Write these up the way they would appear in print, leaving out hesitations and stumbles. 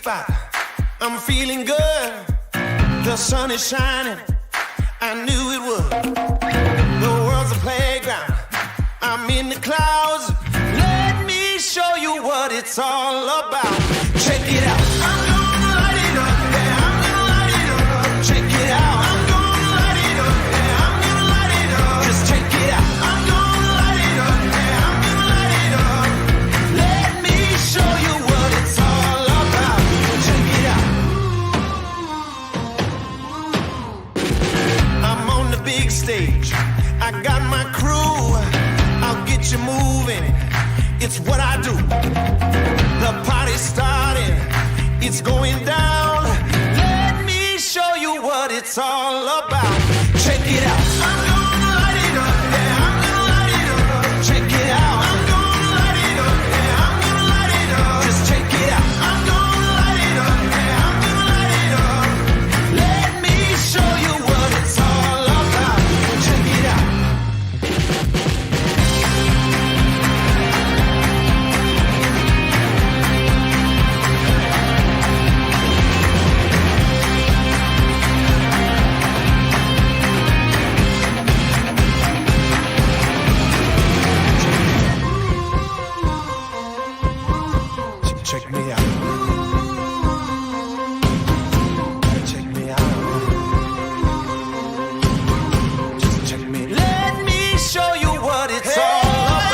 spot. I'm feeling good. The sun is shining. I knew it would. The world's a playground. I'm in the clouds. Let me show you what it's all about. Check it out. I'm gonna light it up. Yeah, I'm gonna light it up. Check it out. I'm gonna light it up. Yeah, I'm gonna light it up. Just check it out. I'm gonna light it up. Yeah, I'm gonna light it up. Let me show you what it's all about. Check it out. I'm on the big stage. I got my crew. I'll get you moving. It's what I do. The party's starting. It's going down. Let me show you what it's all about. Check it out. I'm gonna light it up. Yeah, I'm gonna light it up. Check it out. I'm gonna light it up. Yeah, I'm gonna light it up. Just check it out. I'm gonna light it up. Yeah, I'm gonna light it up. Let me show you what it's all about. Check it out. Check me out. Check me out. Just check me. Let me show you what it's all about.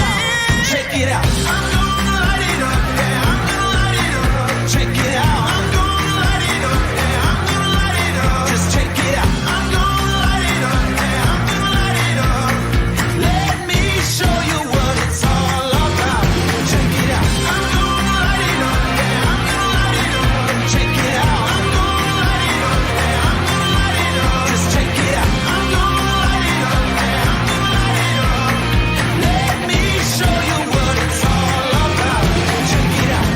Check it out. I'm gonna light it up. Yeah, I'm gonna light it up. Check it out. I'm gonna light it up. Yeah, I'm gonna light it up. Just check it out. I'm gonna light it up. Yeah, I'm gonna light it up. Let me show you what it's all about. Check it out. I'm gonna light it up. Yeah, I'm gonna light it up. Check it out. I'm gonna light it up. Yeah, I'm gonna light it up. Just check it out. I'm gonna light it up. Yeah, I'm gonna light it up. Let me show you what it's all about. Check it out.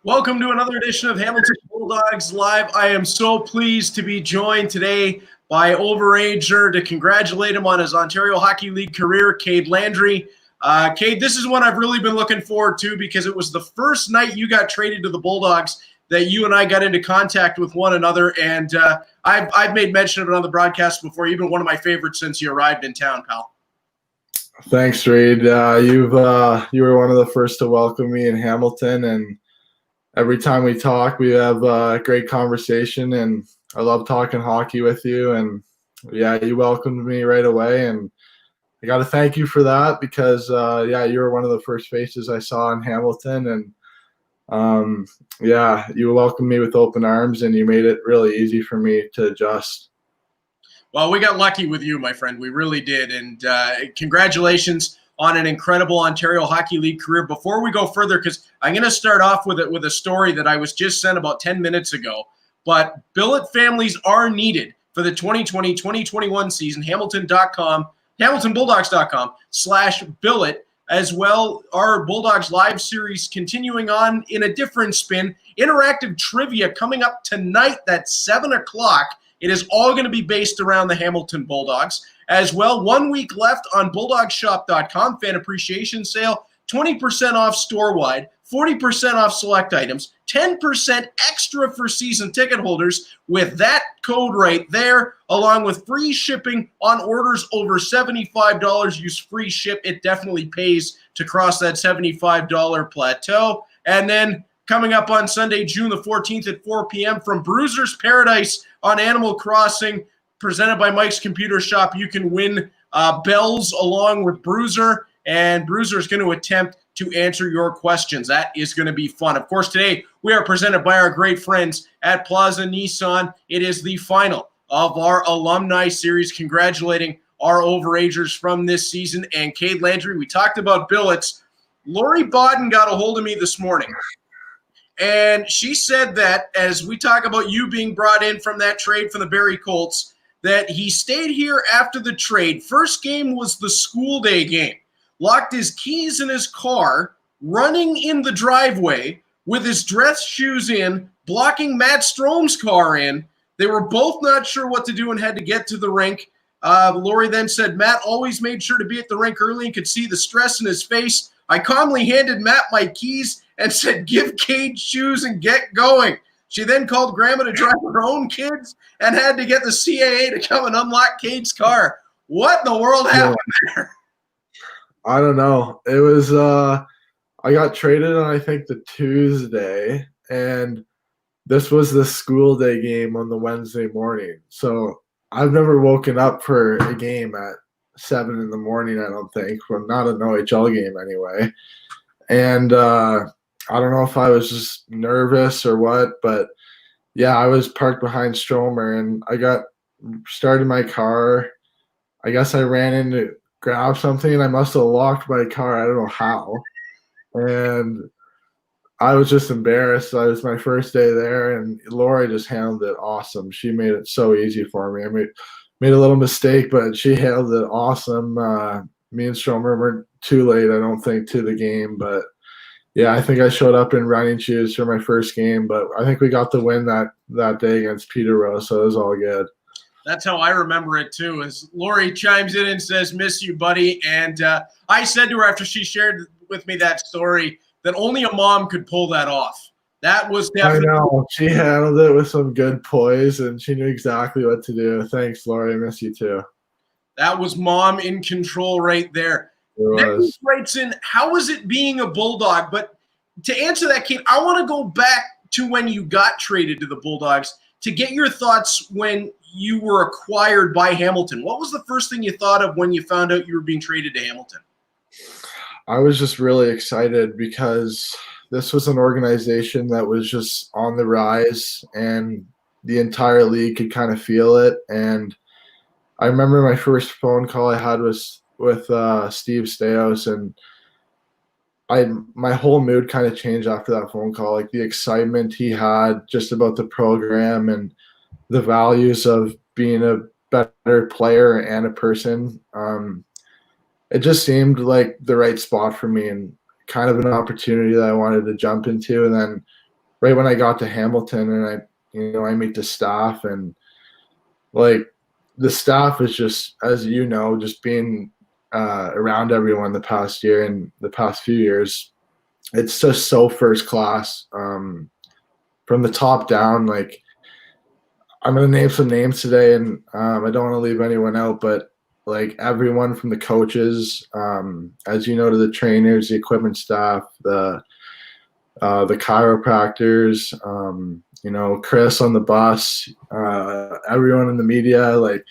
Welcome to another edition of Hamilton Bulldogs Live. I am so pleased to be joined today by overager to congratulate him on his Ontario Hockey League career, Kade Landry. Kade, this is one I've really been looking forward to because it was the first night you got traded to the Bulldogs that you and I got into contact with one another, and I've made mention of it on the broadcast before. You've been one of my favorites since you arrived in town, pal. Thanks, Reed. You were one of the first to welcome me in Hamilton, and every time we talk, we have a great conversation, and I love talking hockey with you. And yeah, you welcomed me right away, and I got to thank you for that because you were one of the first faces I saw in Hamilton, and you welcomed me with open arms, and you made it really easy for me to adjust. Well, we got lucky with you, my friend. We really did, and congratulations on an incredible Ontario Hockey League career. Before we go further, because I'm going to start off with a story that I was just sent about 10 minutes ago, but billet families are needed for the 2020-2021 season. HamiltonBulldogs.com/billet. As well, our Bulldogs Live series continuing on in a different spin. Interactive trivia coming up tonight at 7 o'clock. It is all going to be based around the Hamilton Bulldogs. As well, 1 week left on BulldogShop.com. Fan appreciation sale. 20% off store-wide, 40% off select items, 10% extra for season ticket holders with that code right there, along with free shipping on orders over $75. Use free ship. It definitely pays to cross that $75 plateau. And then coming up on Sunday, June the 14th at 4 p.m. from Bruiser's Paradise on Animal Crossing, presented by Mike's Computer Shop, you can win bells along with Bruiser, and Bruiser is going to attempt to answer your questions. That is going to be fun. Of course, today we are presented by our great friends at Plaza Nissan. It is the final of our Alumni series, congratulating our overagers from this season. And Kade Landry, we talked about billets. Lori Bodden got a hold of me this morning, and she said that as we talk about you being brought in from that trade from the Barrie Colts, that he stayed here after the trade. First game was the school day game. Locked his keys in his car, running in the driveway with his dress shoes in, blocking Matt Strome's car in. They were both not sure what to do and had to get to the rink. Lori then said Matt always made sure to be at the rink early and could see the stress in his face. I calmly handed Matt my keys and said, give Kade shoes and get going. She then called Grandma to drive her own kids and had to get the CAA to come and unlock Kade's car. What in the world happened there? I don't know. It was I got traded on, I think, the Tuesday, and this was the school day game on the Wednesday morning. So I've never woken up for a game at 7 in the morning, I don't think, well, not an OHL game anyway. And I don't know if I was just nervous or what, but yeah, I was parked behind Stromer, and I got started my car. I guess I ran in to grab something, and I must have locked my car. I don't know how. And I was just embarrassed. It was my first day there, and Lori just handled it awesome. She made it so easy for me. I made a little mistake, but she handled it awesome. Me and Stromer were too late, I don't think, to the game. But, yeah, I think I showed up in running shoes for my first game. But I think we got the win that day against Peterborough, so it was all good. That's how I remember it, too, as Lori chimes in and says, miss you, buddy. And I said to her after she shared with me that story that only a mom could pull that off. That was definitely – I know. She handled it with some good poise, and she knew exactly what to do. Thanks, Lori. I miss you, too. That was mom in control right there. Nick writes in, how is it being a Bulldog? But to answer that, Kate, I want to go back to when you got traded to the Bulldogs to get your thoughts when you were acquired by Hamilton. What was the first thing you thought of when you found out you were being traded to Hamilton? I was just really excited because this was an organization that was just on the rise, and the entire league could kind of feel it. And I remember my first phone call I had was with Steve Staios, and my whole mood kind of changed after that phone call. Like the excitement he had just about the program and the values of being a better player and a person. It just seemed like the right spot for me and kind of an opportunity that I wanted to jump into. And then right when I got to Hamilton and I meet the staff, and like the staff is just, as you know, just being around everyone the past year and the past few years, it's just so first class from the top down. Like I'm going to name some names today, and I don't want to leave anyone out, but like everyone from the coaches, as you know, to the trainers, the equipment staff, the chiropractors, Chris on the bus, everyone in the media, like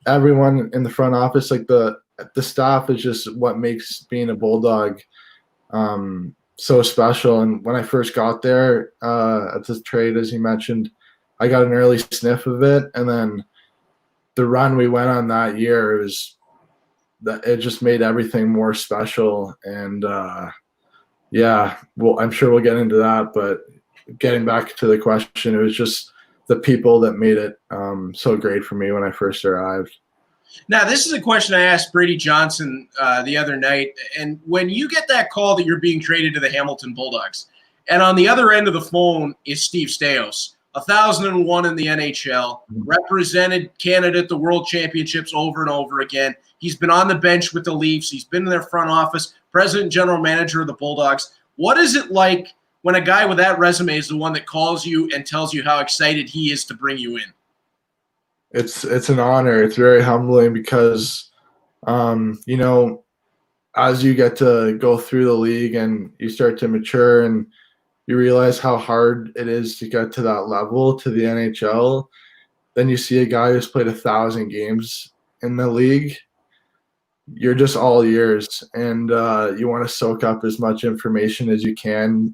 everyone in the front office, like the staff is just what makes being a Bulldog so special. And when I first got there at the trade, as you mentioned, I got an early sniff of it, and then the run we went on that year, it just made everything more special. And yeah, well, I'm sure we'll get into that, but getting back to the question, it was just the people that made it so great for me when I first arrived. Now, this is a question I asked Brady Johnson the other night. And when you get that call that you're being traded to the Hamilton Bulldogs, and on the other end of the phone is Steve Staios, 1,001 in the NHL, represented Canada at the World Championships over and over again. He's been on the bench with the Leafs. He's been in their front office, president and general manager of the Bulldogs. What is it like when a guy with that resume is the one that calls you and tells you how excited he is to bring you in? It's an honor. It's very humbling because, you know, as you get to go through the league and you start to mature and you realize how hard it is to get to that level, to the NHL, then you see a guy who's played 1,000 games in the league. You're just all ears, and you want to soak up as much information as you can.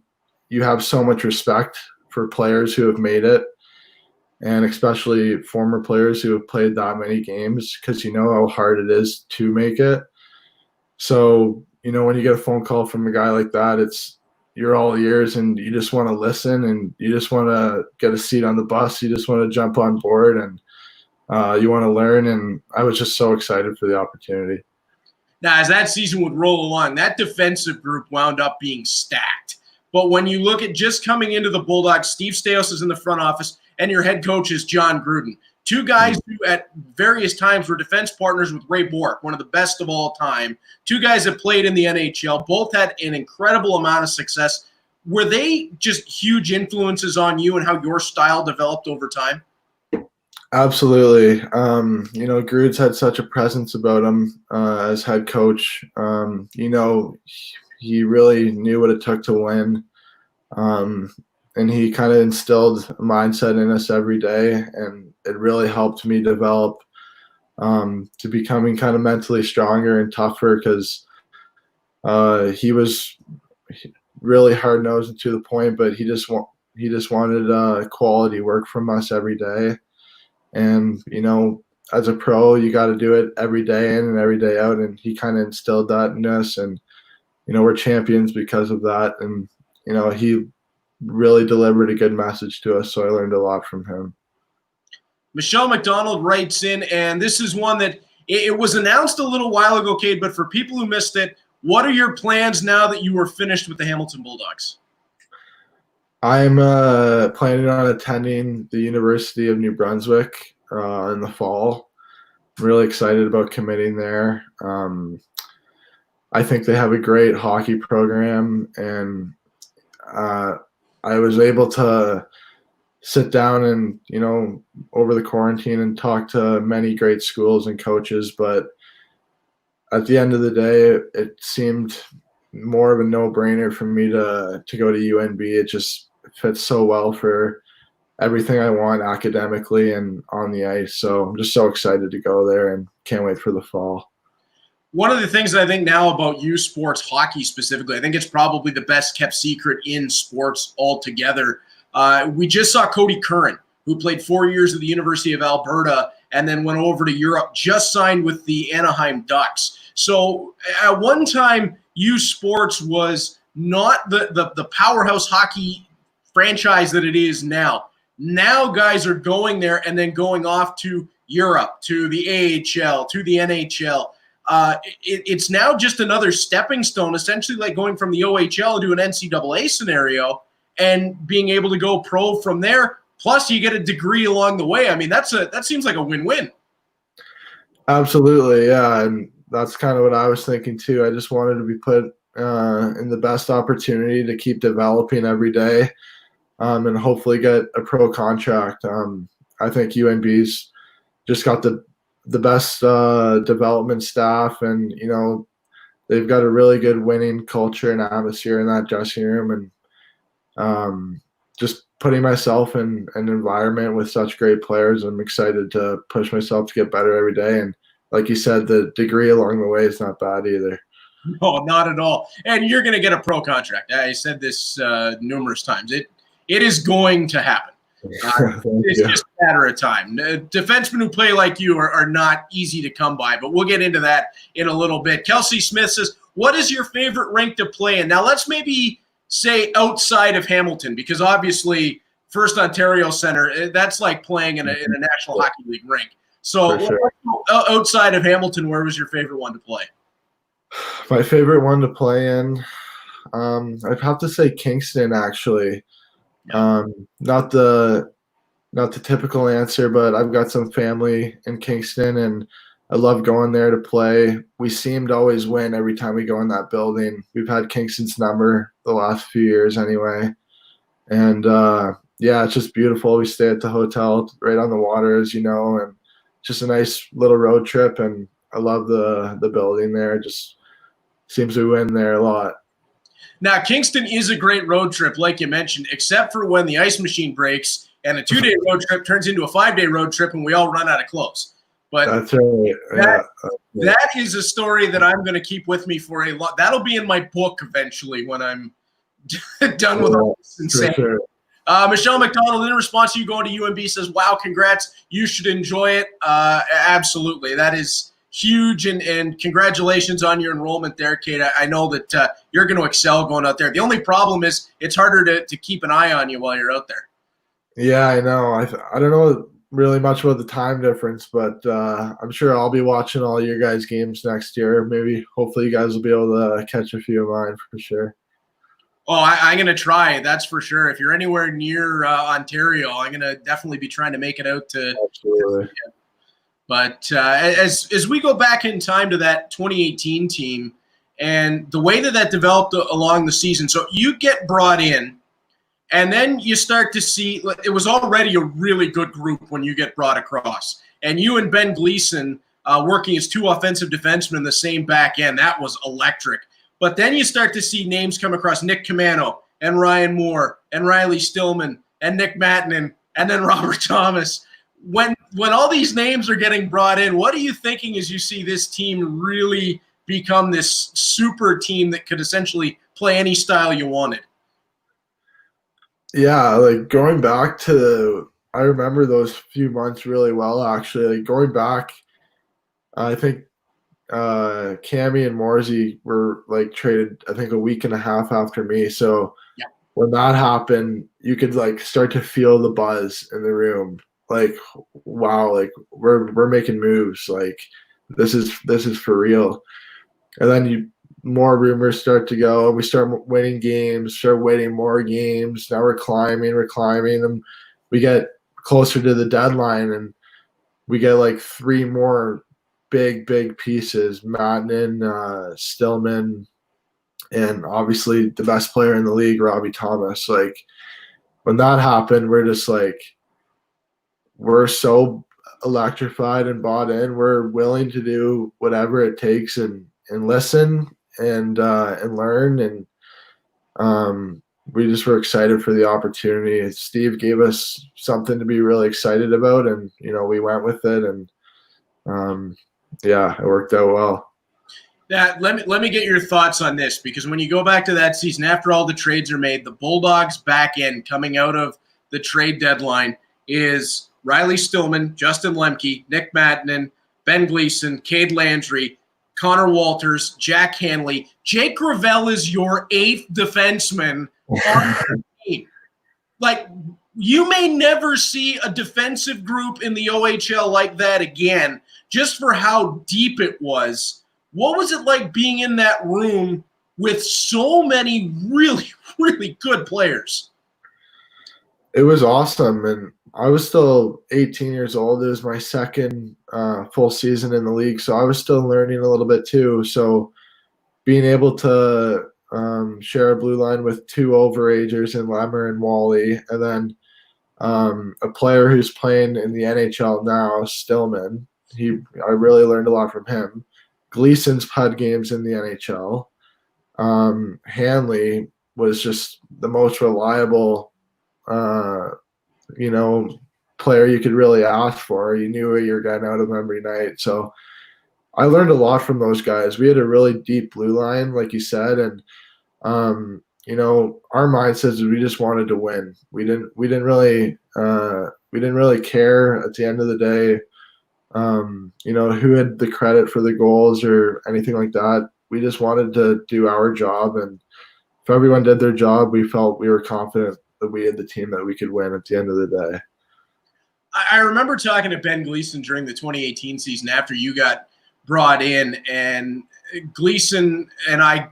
You have so much respect for players who have made it, and especially former players who have played that many games, because you know how hard it is to make it. So, you know, when you get a phone call from a guy like that, you're all ears, and you just want to listen, and you just want to get a seat on the bus. You just want to jump on board, and you want to learn. And I was just so excited for the opportunity. Now, as that season would roll along, that defensive group wound up being stacked. But when you look at just coming into the Bulldogs, Steve Staios is in the front office, and your head coach is John Gruden. Two guys who at various times were defense partners with Ray Bourque, one of the best of all time. Two guys that played in the NHL, both had an incredible amount of success. Were they just huge influences on you and how your style developed over time? Absolutely. You know, Grude's had such a presence about him as head coach. You know, he really knew what it took to win. And he kind of instilled a mindset in us every day, and it really helped me develop to becoming kind of mentally stronger and tougher, because he was really hard-nosed and to the point, but he just wanted quality work from us every day. And, you know, as a pro, you got to do it every day in and every day out, and he kind of instilled that in us. And, you know, we're champions because of that. And, you know, he really delivered a good message to us, so I learned a lot from him. Michelle McDonald writes in, and this is one that it was announced a little while ago, Kade, but for people who missed it, what are your plans now that you were finished with the Hamilton Bulldogs? I'm planning on attending the University of New Brunswick in the fall. I'm really excited about committing there. I think they have a great hockey program, and I was able to sit down and, you know, over the quarantine and talk to many great schools and coaches, but at the end of the day, it seemed more of a no-brainer for me to go to UNB. It just fits so well for everything I want academically and on the ice. So I'm just so excited to go there and can't wait for the fall. One of the things that I think now about U Sports hockey specifically, I think it's probably the best kept secret in sports altogether. We just saw Cody Curran, who played 4 years at the University of Alberta and then went over to Europe, just signed with the Anaheim Ducks. So at one time, U Sports was not the powerhouse hockey franchise that it is now. Now guys are going there and then going off to Europe, to the AHL, to the NHL. It's now just another stepping stone, essentially like going from the OHL to an NCAA scenario and being able to go pro from there. Plus, you get a degree along the way. I mean, that seems like a win-win. Absolutely, yeah, and that's kind of what I was thinking too. I just wanted to be put in the best opportunity to keep developing every day, and hopefully get a pro contract. I think UNB's just got the best development staff, and, you know, they've got a really good winning culture and atmosphere in that dressing room. And just putting myself in an environment with such great players, I'm excited to push myself to get better every day. And like you said, the degree along the way is not bad either. No, not at all. And you're going to get a pro contract. I said this numerous times. It is going to happen. It's just a matter of time. Defensemen who play like you are not easy to come by, but we'll get into that in a little bit. Kelsey Smith says, what is your favorite rink to play in? Now, let's maybe say outside of Hamilton, because obviously First Ontario Center, that's like playing in a National Hockey League rink. So outside of Hamilton, where was your favorite one to play? My favorite one to play in, I'd have to say Kingston, actually. Not the typical answer, but I've got some family in Kingston, and I love going there to play. We seem to always win every time we go in that building. We've had Kingston's number the last few years anyway. And yeah, it's just beautiful. We stay at the hotel right on the water, as you know, and just a nice little road trip. And I love the building there. It just seems to win there a lot. Now, Kingston is a great road trip, like you mentioned, except for when the ice machine breaks and a 2-day road trip turns into a 5-day road trip and we all run out of clothes. But that's right. That is a story that I'm going to keep with me for a lot. That'll be in my book eventually when I'm done with all this insane. Sure. Michelle McDonald, in response to you going to UNB, says, wow, congrats. You should enjoy it. Absolutely. That is huge, and congratulations on your enrollment there, Kade. I know that you're going to excel going out there. The only problem is it's harder to keep an eye on you while you're out there. Yeah, I know. I don't know really much about the time difference, but I'm sure I'll be watching all your guys' games next year. Maybe, hopefully, you guys will be able to catch a few of mine for sure. Oh, I'm going to try, that's for sure. If you're anywhere near Ontario, I'm going to definitely be trying to make it out to. Absolutely. But as we go back in time to that 2018 team and the way that developed along the season, so you get brought in, and then you start to see it was already a really good group when you get brought across. And you and Ben Gleason working as two offensive defensemen in the same back end, that was electric. But then you start to see names come across, Nick Camano and Ryan Moore and Riley Stillman and Nick Mattinen and then Robert Thomas. When all these names are getting brought in, what are you thinking as you see this team really become this super team that could essentially play any style you wanted? Yeah, like going back to I remember those few months really well, actually. Like going back, I think Cammy and Morsey were like traded, I think, a week and a half after me. So yeah, when that happened, you could like start to feel the buzz in the room. Like, wow, like we're making moves. Like this is for real. And then more rumors start to go. We start winning games, start winning more games. Now we're climbing, and we get closer to the deadline, and we get like 3 more big pieces: Mattinen, Stillman, and obviously the best player in the league, Robbie Thomas. Like when that happened, we're just like, we're so electrified and bought in. We're willing to do whatever it takes and listen and learn, and we just were excited for the opportunity. Steve gave us something to be really excited about, and we went with it, and yeah, it worked out well. Let me get your thoughts on this, because when you go back to that season, after all the trades are made, the Bulldogs back end coming out of the trade deadline is Riley Stillman, Justin Lemke, Nick Mattinen, Ben Gleason, Kade Landry, Connor Walters, Jack Hanley. Jake Gravel is your 8th defenseman on the team. Like, you may never see a defensive group in the OHL like that again, just for how deep it was. What was it like being in that room with so many really, really good players? It was awesome, and I was still 18 years old. It was my second full season in the league, so I was still learning a little bit too. So being able to share a blue line with 2 overagers in Lemmer and Wally, and then a player who's playing in the NHL now, Stillman. I really learned a lot from him. Gleason's had games in the NHL. Hanley was just the most reliable player you could really ask for. You knew what you were getting out of him every night. So I learned a lot from those guys. We had a really deep blue line, like you said, and our mindset is we just wanted to win. We didn't really care at the end of the day, who had the credit for the goals or anything like that. We just wanted to do our job, and if everyone did their job, we felt we were confident that we had the team that we could win at the end of the day. I remember talking to Ben Gleason during the 2018 season after you got brought in, and Gleason and I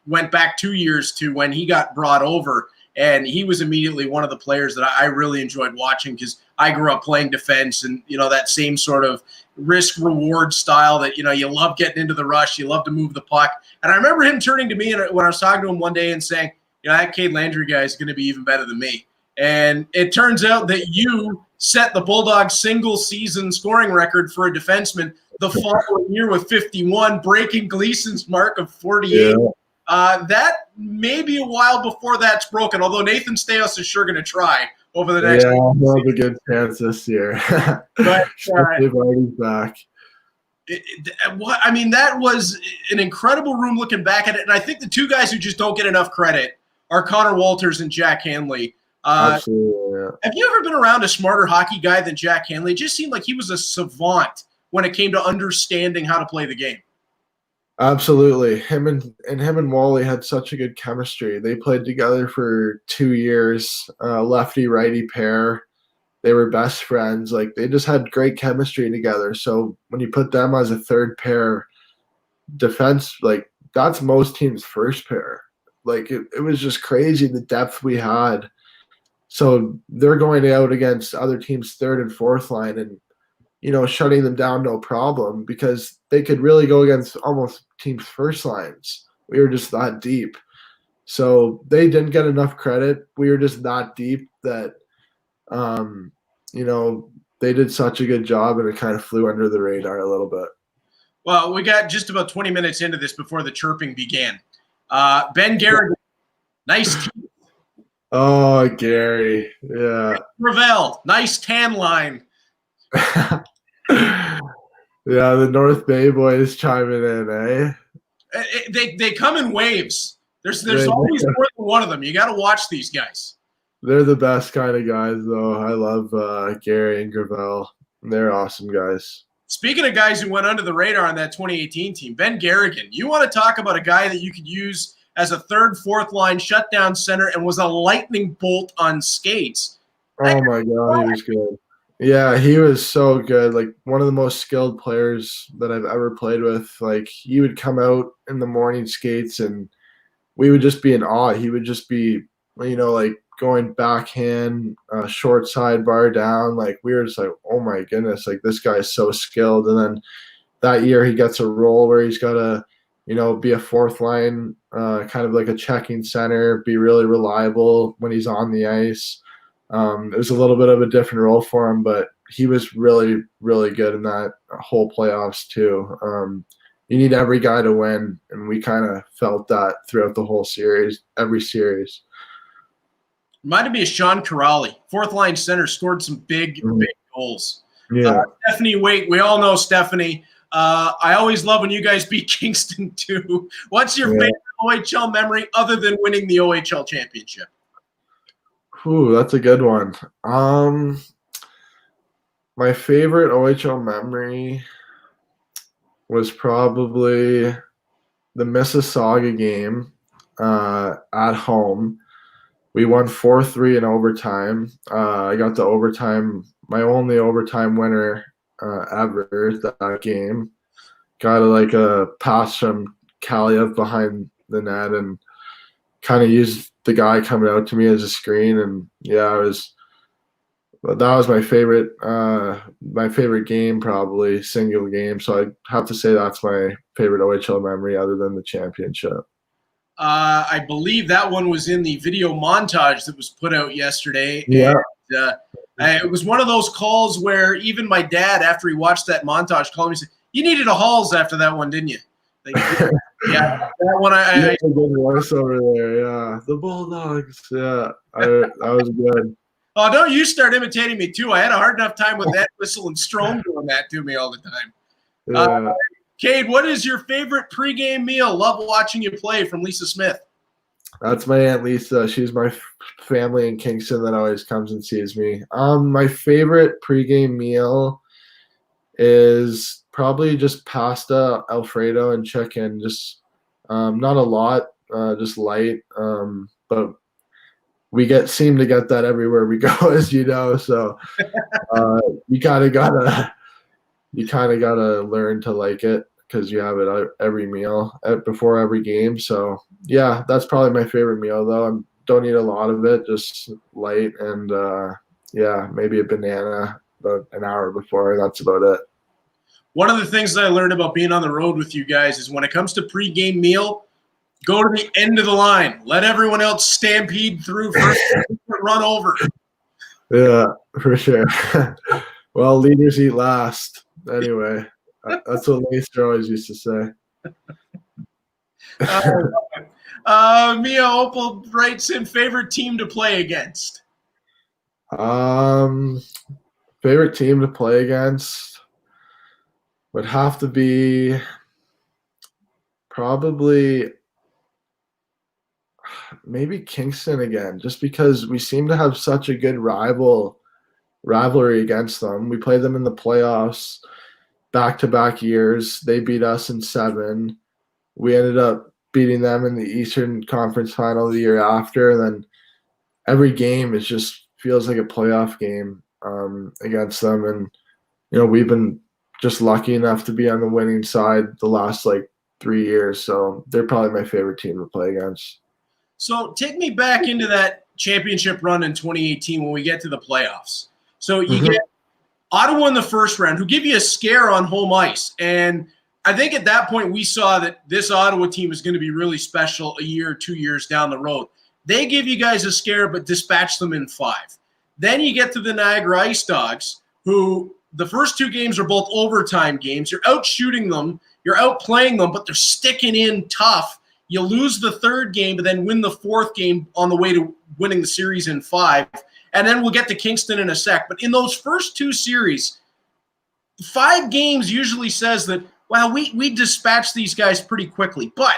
went back 2 years to when he got brought over, and he was immediately one of the players that I really enjoyed watching, because I grew up playing defense, and that same sort of risk reward style that you love getting into the rush, you love to move the puck. And I remember him turning to me when I was talking to him one day and saying, that Kade Landry guy is going to be even better than me. And it turns out that you set the Bulldogs single season scoring record for a defenseman the following year with 51, breaking Gleason's mark of 48. Yeah. That may be a while before that's broken, although Nathan Staios is sure going to try over the next. Yeah, he'll have a good chance this year. But he's back. That was an incredible room looking back at it. And I think the two guys who just don't get enough credit are Connor Walters and Jack Hanley. Absolutely. Yeah. Have you ever been around a smarter hockey guy than Jack Hanley? It just seemed like he was a savant when it came to understanding how to play the game. Absolutely. Him and Wally had such a good chemistry. They played together for 2 years, lefty-righty pair. They were best friends. Like, they just had great chemistry together. So when you put them as a third pair defense, like, that's most teams' first pair. Like, it was just crazy the depth we had. So they're going out against other teams' third and fourth line and, shutting them down no problem, because they could really go against almost teams' first lines. We were just that deep. So they didn't get enough credit. We were just that deep that, they did such a good job, and it kind of flew under the radar a little bit. Well, we got just about 20 minutes into this before the chirping began. Ben Garrett, nice team. Oh, Gary. Yeah. Ravel, nice tan line. Yeah, the North Bay boys chiming in, eh? They come in waves. There's always more than one of them. You got to watch these guys. They're the best kind of guys, though. I love Gary and Gravel. They're awesome guys. Speaking of guys who went under the radar on that 2018 team, Ben Garrigan, you want to talk about a guy that you could use as a third, fourth line shutdown center and was a lightning bolt on skates. Oh, my God, he was good. Yeah, he was so good. Like, one of the most skilled players that I've ever played with. Like, he would come out in the morning skates, and we would just be in awe. He would just be, like, going backhand, short side bar down. Like, we were just like, oh, my goodness, like, this guy's so skilled. And then that year he gets a role where he's got to, be a fourth line, kind of like a checking center, be really reliable when he's on the ice. It was a little bit of a different role for him, but he was really, really good in that whole playoffs too. You need every guy to win, and we kind of felt that throughout the whole series, every series. Reminded me of Sean Corrali, fourth line center, scored some big goals. Yeah. Stephanie Waite, we all know Stephanie. I always love when you guys beat Kingston too. What's your favorite OHL memory other than winning the OHL championship? Ooh, that's a good one. My favorite OHL memory was probably the Mississauga game at home. We won 4-3 in overtime. I got the overtime, my only overtime winner ever that game. Got a pass from Kaliev behind the net and kind of used the guy coming out to me as a screen, and that was my favorite game, probably single game. So I'd have to say that's my favorite OHL memory other than the championship. I believe that one was in the video montage that was put out yesterday. Yeah. And, it was one of those calls where even my dad, after he watched that montage, called me and said, "You needed a Halls after that one, didn't you?" Like, yeah, that one I good voice over there. Yeah, the Bulldogs. Yeah, that was good. Oh, don't you start imitating me too. I had a hard enough time with that whistle and Strome doing that to me all the time. Yeah. Kade, what is your favorite pregame meal? Love watching you play, from Lisa Smith. That's my Aunt Lisa. She's my family in Kingston that always comes and sees me. My favorite pregame meal is probably just pasta, Alfredo, and chicken. Just not a lot, just light. But we seem to get that everywhere we go, as you know. So you kind of gotta learn to like it, because you have it every meal before every game. So yeah, that's probably my favorite meal, though. I don't eat a lot of it, just light, and yeah, maybe a banana about an hour before. That's about it. One of the things that I learned about being on the road with you guys is when it comes to pregame meal, go to the end of the line. Let everyone else stampede through first, run over. Yeah, for sure. Well, leaders eat last. Anyway, that's what Lester always used to say. Mia Opal writes in favorite team to play against. Favorite team to play against would have to be probably maybe Kingston again, just because we seem to have such a good rivalry against them. We played them in the playoffs back-to-back years. They beat us in 7. We ended up beating them in the Eastern Conference Final the year after. And then every game is just feels like a playoff game against them. And, we've been just lucky enough to be on the winning side the last, 3 years. So they're probably my favorite team to play against. So take me back into that championship run in 2018 when we get to the playoffs. So you get Ottawa in the first round, who give you a scare on home ice. And I think at that point we saw that this Ottawa team is going to be really special a year or 2 years down the road. They give you guys a scare but dispatch them in 5. Then you get to the Niagara Ice Dogs, who the first 2 games are both overtime games. You're out shooting them. You're outplaying them, but they're sticking in tough. You lose the 3rd game, but then win the 4th game on the way to winning the series in 5. And then we'll get to Kingston in a sec. But in those first 2 series, 5 games usually says that, wow, we dispatched these guys pretty quickly. But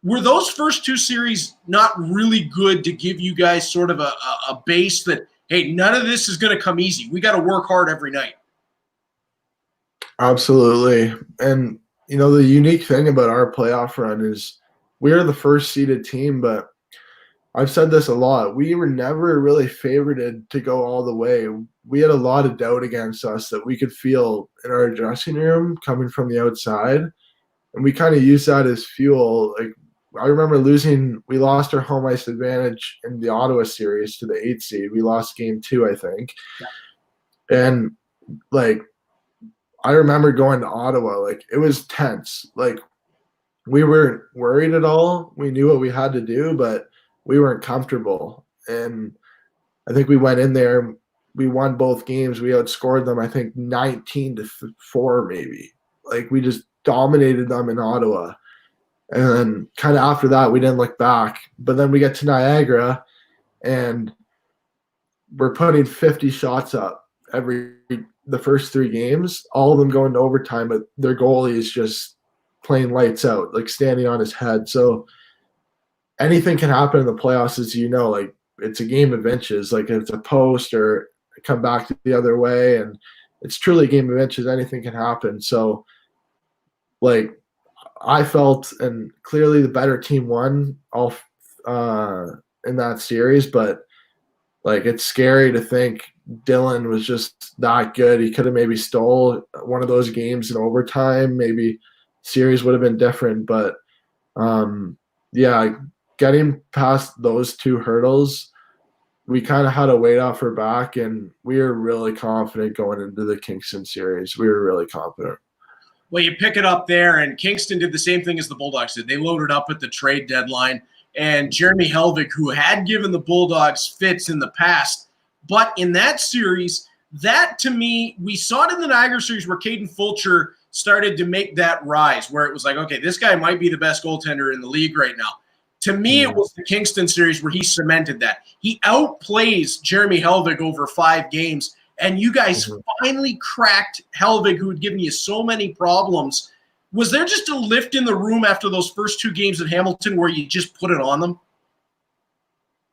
were those first 2 series not really good to give you guys sort of a base that, hey, none of this is going to come easy. We got to work hard every night. Absolutely. And, the unique thing about our playoff run is we are the first seeded team, but I've said this a lot. We were never really favorited to go all the way. We had a lot of doubt against us that we could feel in our dressing room coming from the outside. And we kind of used that as fuel. I remember we lost our home ice advantage in the Ottawa series to the 8th seed. We lost game 2, I think. Yeah. And I remember going to Ottawa, it was tense. We weren't worried at all. We knew what we had to do, but we weren't comfortable. And I think we went in there, we won both games. We outscored them, I think 19-4 maybe. We just dominated them in Ottawa. And then kind of after that, we didn't look back. But then we get to Niagara, and we're putting 50 shots up the first 3 games, all of them going to overtime, but their goalie is just playing lights out, standing on his head. So anything can happen in the playoffs, as it's a game of inches. It's a post or come back the other way, and it's truly a game of inches. Anything can happen. So, I felt, and clearly the better team won all in that series, but it's scary to think Dylan was just that good. He could have maybe stole one of those games in overtime. Maybe series would have been different, but getting past those 2 hurdles, we kind of had a weight off our back, and we were really confident going into the Kingston series. We were really confident. Well, you pick it up there, and Kingston did the same thing as the Bulldogs did. They loaded up at the trade deadline, and Jeremy Helvig, who had given the Bulldogs fits in the past, but in that series, that to me, we saw it in the Niagara series where Caden Fulcher started to make that rise, where it was okay, this guy might be the best goaltender in the league right now. To me, it was the Kingston series where he cemented that. He outplays Jeremy Helvig over 5 games, and you guys finally cracked Helvig, who had given you so many problems. Was there just a lift in the room after those first 2 games at Hamilton where you just put it on them?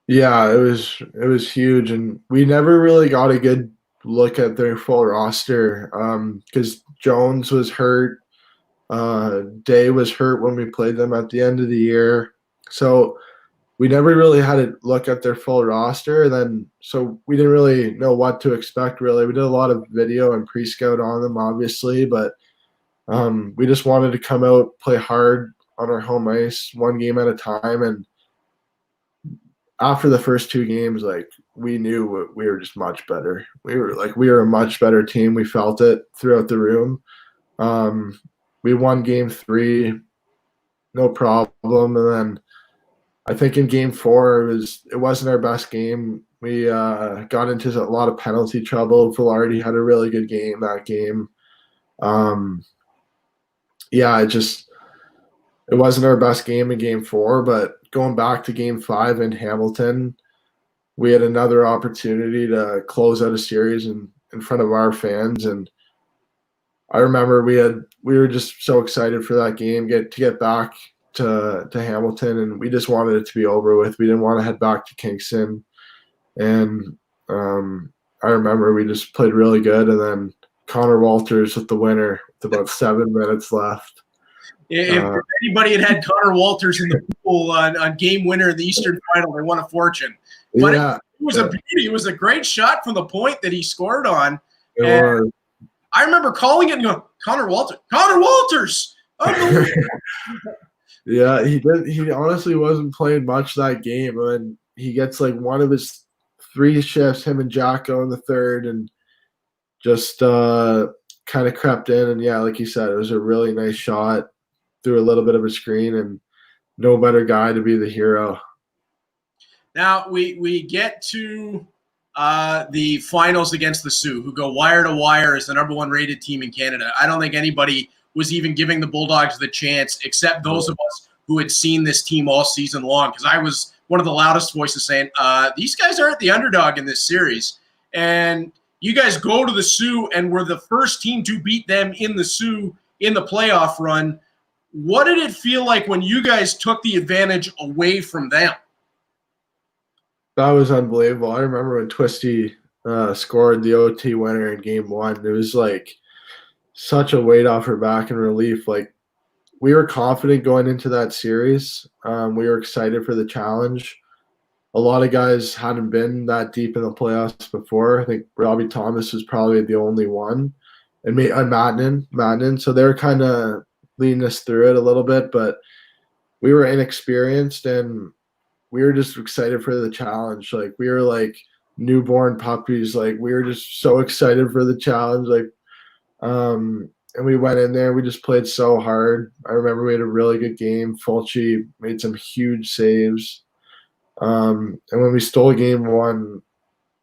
Yeah, it was huge, and we never really got a good look at their full roster because Jones was hurt. Day was hurt when we played them at the end of the year. So we never really had a look at their full roster. So we didn't really know what to expect, really. We did a lot of video and pre-scout on them, obviously, but we just wanted to come out, play hard on our home ice, 1 game at a time. And after the first 2 games, like we knew we were just much better. We were a much better team. We felt it throughout the room. We won game 3, no problem. And then I think in game 4, it wasn't our best game. We got into a lot of penalty trouble. Velarde had a really good game that game. It wasn't our best game in game 4, but going back to game 5 in Hamilton, we had another opportunity to close out a series in front of our fans. And I remember we were just so excited for that game, to get back to Hamilton, and we just wanted it to be over with. We didn't want to head back to Kingston. And I remember we just played really good, and then Connor Walters with the winner with about 7 minutes left. If anybody had Connor Walters in the pool on game winner in the Eastern Final, they won a fortune. But it was a beauty. It was a great shot from the point that he scored on. And I remember calling it and going, Connor Walters! Yeah, he did. He honestly wasn't playing much that game, and he gets like one of his 3 shifts, him and Jacko in the third, and just kind of crept in. And yeah, like you said, it was a really nice shot through a little bit of a screen, and no better guy to be the hero. Now we get to the finals against the Sioux, who go wire to wire as the number 1 rated team in Canada. I don't think anybody was even giving the Bulldogs the chance, except those of us who had seen this team all season long, because I was one of the loudest voices saying, these guys aren't the underdog in this series. And you guys go to the Sioux and were the first team to beat them in the Sioux in the playoff run. What did it feel like when you guys took the advantage away from them? That was unbelievable. I remember when Twisty scored the OT winner in game 1. It was like such a weight off her back and relief. Like, we were confident going into that series. We were excited for the challenge. A lot of guys hadn't been that deep in the playoffs before. I think Robbie Thomas was probably the only one, and Madden. So they were kind of leading us through it a little bit, but we were inexperienced and we were just excited for the challenge. Like, we were like newborn puppies. Like, we were just so excited for the challenge. Like, and we went in there. We just played so hard. I remember we had a really good game. Fulci made some huge saves. And when we stole game 1,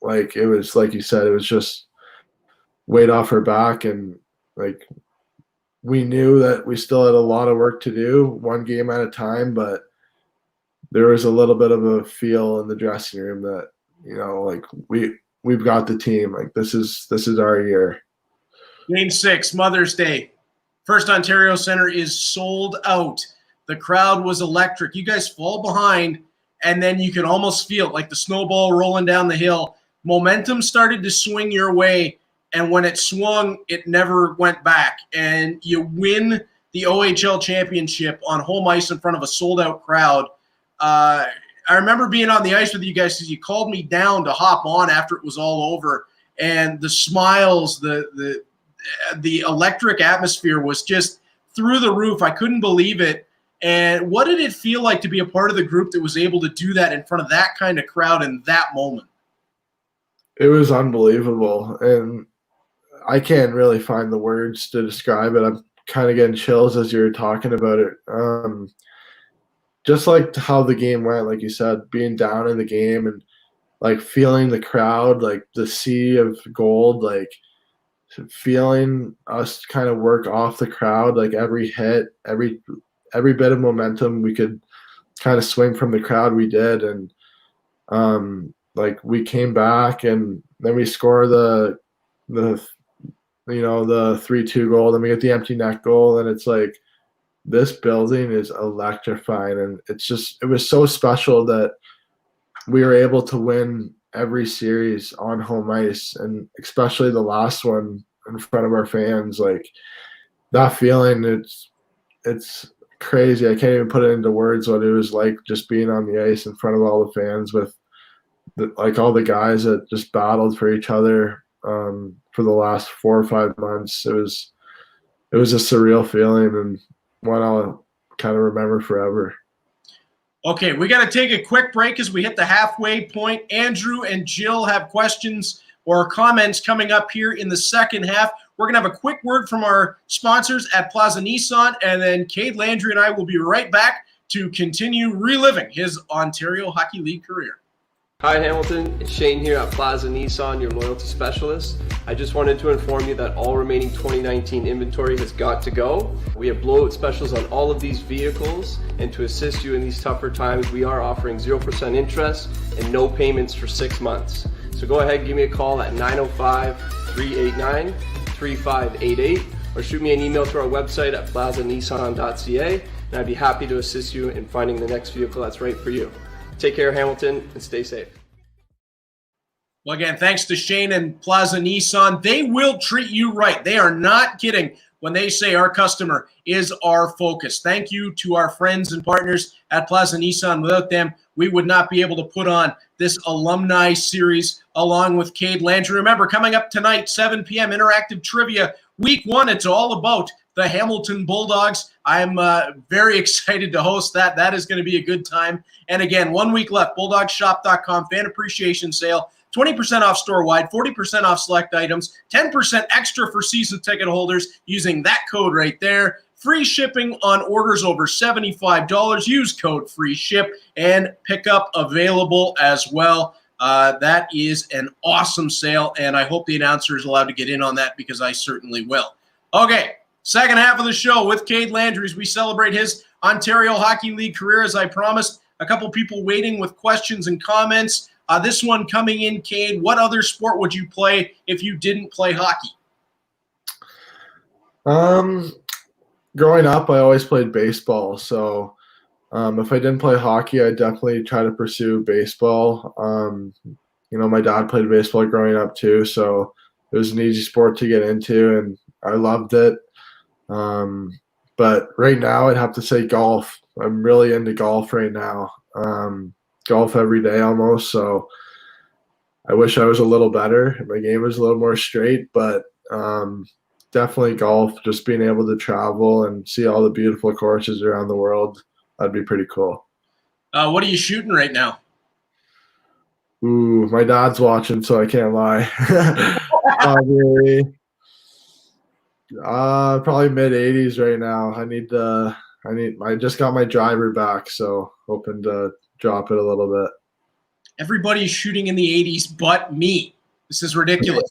like, it was like you said, it was just weight off her back, and like, we knew that we still had a lot of work to do, one game at a time, but there was a little bit of a feel in the dressing room that, you know, like, we've got the team. Like, this is our year. Game 6, Mother's Day. First Ontario Centre is sold out. The crowd was electric. You guys fall behind, and then you can almost feel it, like the snowball rolling down the hill. Momentum started to swing your way, and when it swung, it never went back. And you win the OHL championship on home ice in front of a sold-out crowd. I remember being on the ice with you guys because you called me down to hop on after it was all over, and the smiles, the electric atmosphere was just through the roof. I couldn't believe it. And what did it feel like to be a part of the group that was able to do that in front of that kind of crowd in that moment? It was unbelievable. And I can't really find the words to describe it. I'm kind of getting chills as you're talking about it. Just like how the game went, like you said, being down in the game and like feeling the crowd, like the sea of gold, like feeling us kind of work off the crowd, like every hit, every bit of momentum we could kind of swing from the crowd, we did. And like, we came back, and then we score the 3-2 goal, then we get the empty net goal, and it's like, this building is electrifying. And it was so special that we were able to win every series on home ice, and especially the last one in front of our fans. Like, that feeling, it's crazy. I can't even put it into words what it was like, just being on the ice in front of all the fans with all the guys that just battled for each other for the last 4 or 5 months. It was a surreal feeling, and one I'll kind of remember forever. Okay, we got to take a quick break as we hit the halfway point. Andrew and Jill have questions or comments coming up here in the second half. We're going to have a quick word from our sponsors at Plaza Nissan, and then Kade Landry and I will be right back to continue reliving his Ontario Hockey League career. Hi Hamilton, it's Shane here at Plaza Nissan, your loyalty specialist. I just wanted to inform you that all remaining 2019 inventory has got to go. We have blowout specials on all of these vehicles, and to assist you in these tougher times, we are offering 0% interest and no payments for 6 months. So go ahead, give me a call at 905-389-3588 or shoot me an email through our website at plazanissan.ca, and I'd be happy to assist you in finding the next vehicle that's right for you. Take care, Hamilton, and stay safe. Well, again, thanks to Shane and Plaza Nissan. They will treat you right. They are not kidding when they say our customer is our focus. Thank you to our friends and partners at Plaza Nissan. Without them, we would not be able to put on this Alumni series along with Kade Landry. Remember, coming up tonight, 7 p.m., interactive trivia. Week 1, it's all about the Hamilton Bulldogs. I'm very excited to host that. That is going to be a good time. And again, 1 week left, bulldogshop.com, fan appreciation sale, 20% off store-wide, 40% off select items, 10% extra for season ticket holders using that code right there. Free shipping on orders over $75. Use code FREESHIP, and pickup available as well. That is an awesome sale, and I hope the announcer is allowed to get in on that because I certainly will. Okay, second half of the show with Kade Landry as we celebrate his Ontario Hockey League career. As I promised, a couple people waiting with questions and comments. This one coming in, Kade, what other sport would you play if you didn't play hockey? Growing up, I always played baseball. So if I didn't play hockey, I'd definitely try to pursue baseball. My dad played baseball growing up too, so it was an easy sport to get into, and I loved it. But right now, I'd have to say golf. I'm really into golf right now. Golf every day almost, so I wish I was a little better. My game was a little more straight, but definitely golf, just being able to travel and see all the beautiful courses around the world, that'd be pretty cool. What are you shooting right now? Ooh, my dad's watching, so I can't lie. Probably mid-80s right now. I just got my driver back, so hoping to drop it a little bit. Everybody's shooting in the 80s but me. This is ridiculous.